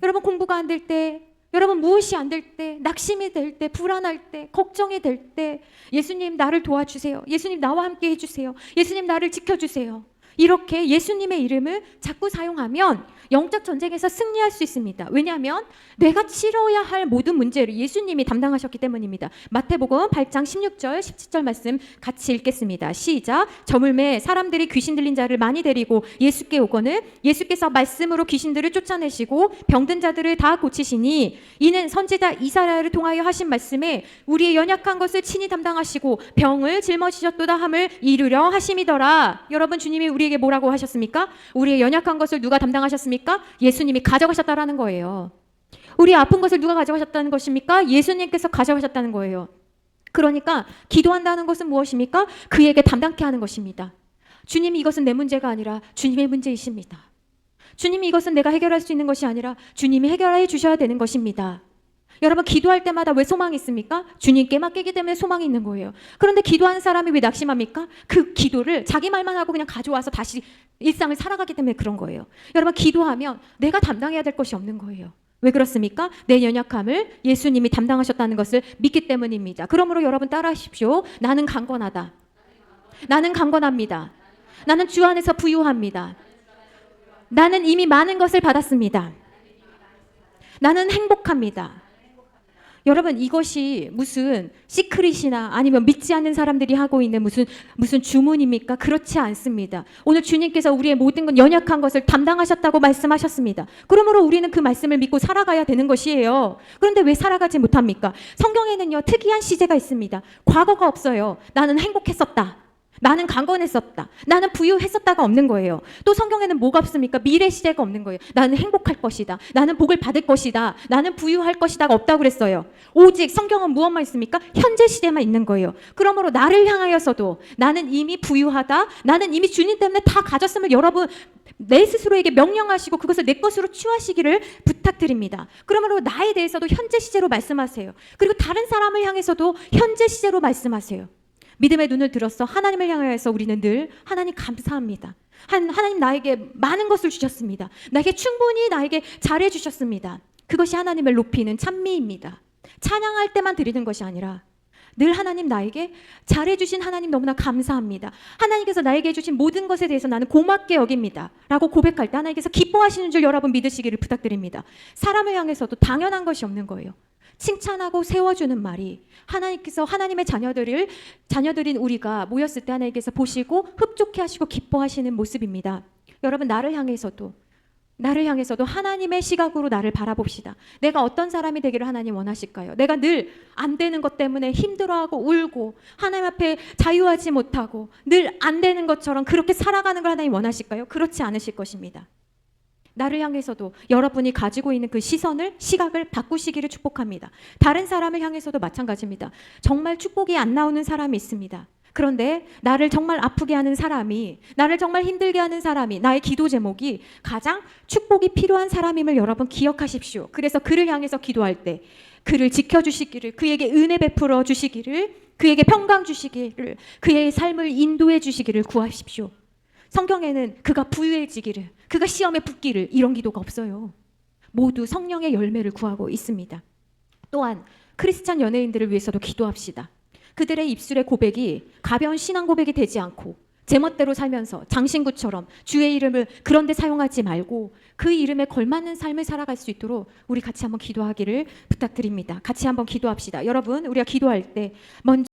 여러분 공부가 안 될 때, 여러분 무엇이 안 될 때, 낙심이 될 때, 불안할 때, 걱정이 될 때, 예수님 나를 도와주세요. 예수님 나와 함께 해주세요. 예수님 나를 지켜주세요. 이렇게 예수님의 이름을 자꾸 사용하면 영적 전쟁에서 승리할 수 있습니다. 왜냐하면 내가 치러야 할 모든 문제를 예수님이 담당하셨기 때문입니다. 마태복음 8장 16절 17절 말씀 같이 읽겠습니다. 시작. 저물매 사람들이 귀신 들린 자를 많이 데리고 예수께 오거늘 예수께서 말씀으로 귀신들을 쫓아내시고 병든 자들을 다 고치시니 이는 선지자 이사야를 통하여 하신 말씀에 우리의 연약한 것을 친히 담당하시고 병을 짊어지셨도다 함을 이루려 하심이더라. 여러분 주님이 우리에게 뭐라고 하셨습니까? 우리의 연약한 것을 누가 담당하셨습니까? 예수님이 가져가셨다라는 거예요. 우리 아픈 것을 누가 가져가셨다는 것입니까? 예수님께서 가져가셨다는 거예요. 그러니까 기도한다는 것은 무엇입니까? 그에게 담당케 하는 것입니다. 주님이 이것은 내 문제가 아니라 주님의 문제이십니다. 주님이 이것은 내가 해결할 수 있는 것이 아니라 주님이 해결해 주셔야 되는 것입니다. 여러분 기도할 때마다 왜 소망이 있습니까? 주님께 맡기기 때문에 소망이 있는 거예요. 그런데 기도하는 사람이 왜 낙심합니까? 그 기도를 자기 말만 하고 그냥 가져와서 다시 일상을 살아가기 때문에 그런 거예요. 여러분 기도하면 내가 담당해야 될 것이 없는 거예요. 왜 그렇습니까? 내 연약함을 예수님이 담당하셨다는 것을 믿기 때문입니다. 그러므로 여러분 따라하십시오. 나는 강건하다. 나는 강건합니다. 나는 주 안에서 부유합니다. 나는 이미 많은 것을 받았습니다. 나는 행복합니다. 여러분 이것이 무슨 시크릿이나 아니면 믿지 않는 사람들이 하고 있는 무슨 주문입니까? 그렇지 않습니다. 오늘 주님께서 우리의 모든 것 연약한 것을 담당하셨다고 말씀하셨습니다. 그러므로 우리는 그 말씀을 믿고 살아가야 되는 것이에요. 그런데 왜 살아가지 못합니까? 성경에는요 특이한 시제가 있습니다. 과거가 없어요. 나는 행복했었다. 나는 강건했었다. 나는 부유했었다가 없는 거예요. 또 성경에는 뭐가 없습니까? 미래 시제가 없는 거예요. 나는 행복할 것이다. 나는 복을 받을 것이다. 나는 부유할 것이다가 없다고 그랬어요. 오직 성경은 무엇만 있습니까? 현재 시대만 있는 거예요. 그러므로 나를 향하여서도 나는 이미 부유하다. 나는 이미 주님 때문에 다 가졌음을 여러분 내 스스로에게 명령하시고 그것을 내 것으로 취하시기를 부탁드립니다. 그러므로 나에 대해서도 현재 시제로 말씀하세요. 그리고 다른 사람을 향해서도 현재 시제로 말씀하세요. 믿음의 눈을 들어서 하나님을 향하여서 우리는 늘 하나님 감사합니다. 하나님 나에게 많은 것을 주셨습니다. 나에게 충분히 나에게 잘해 주셨습니다. 그것이 하나님을 높이는 찬미입니다. 찬양할 때만 드리는 것이 아니라 늘 하나님 나에게 잘해 주신 하나님 너무나 감사합니다. 하나님께서 나에게 주신 모든 것에 대해서 나는 고맙게 여깁니다. 라고 고백할 때 하나님께서 기뻐하시는 줄 여러분 믿으시기를 부탁드립니다. 사람을 향해서도 당연한 것이 없는 거예요. 칭찬하고 세워주는 말이 하나님께서 하나님의 자녀들인 우리가 모였을 때 하나님께서 보시고 흡족해 하시고 기뻐하시는 모습입니다. 여러분 나를 향해서도 나를 향해서도 하나님의 시각으로 나를 바라봅시다. 내가 어떤 사람이 되기를 하나님 원하실까요? 내가 늘 안 되는 것 때문에 힘들어하고 울고 하나님 앞에 자유하지 못하고 늘 안 되는 것처럼 그렇게 살아가는 걸 하나님 원하실까요? 그렇지 않으실 것입니다. 나를 향해서도 여러분이 가지고 있는 그 시각을 바꾸시기를 축복합니다. 다른 사람을 향해서도 마찬가지입니다. 정말 축복이 안 나오는 사람이 있습니다. 그런데 나를 정말 아프게 하는 사람이, 나를 정말 힘들게 하는 사람이, 나의 기도 제목이 가장 축복이 필요한 사람임을 여러분 기억하십시오. 그래서 그를 향해서 기도할 때 그를 지켜주시기를, 그에게 은혜 베풀어 주시기를, 그에게 평강 주시기를, 그의 삶을 인도해 주시기를 구하십시오. 성경에는 그가 부유해지기를, 그가 시험에 붙기를 이런 기도가 없어요. 모두 성령의 열매를 구하고 있습니다. 또한 크리스찬 연예인들을 위해서도 기도합시다. 그들의 입술의 고백이 가벼운 신앙 고백이 되지 않고 제멋대로 살면서 장신구처럼 주의 이름을 그런 데 사용하지 말고 그 이름에 걸맞는 삶을 살아갈 수 있도록 우리 같이 한번 기도하기를 부탁드립니다. 같이 한번 기도합시다. 여러분, 우리가 기도할 때 먼저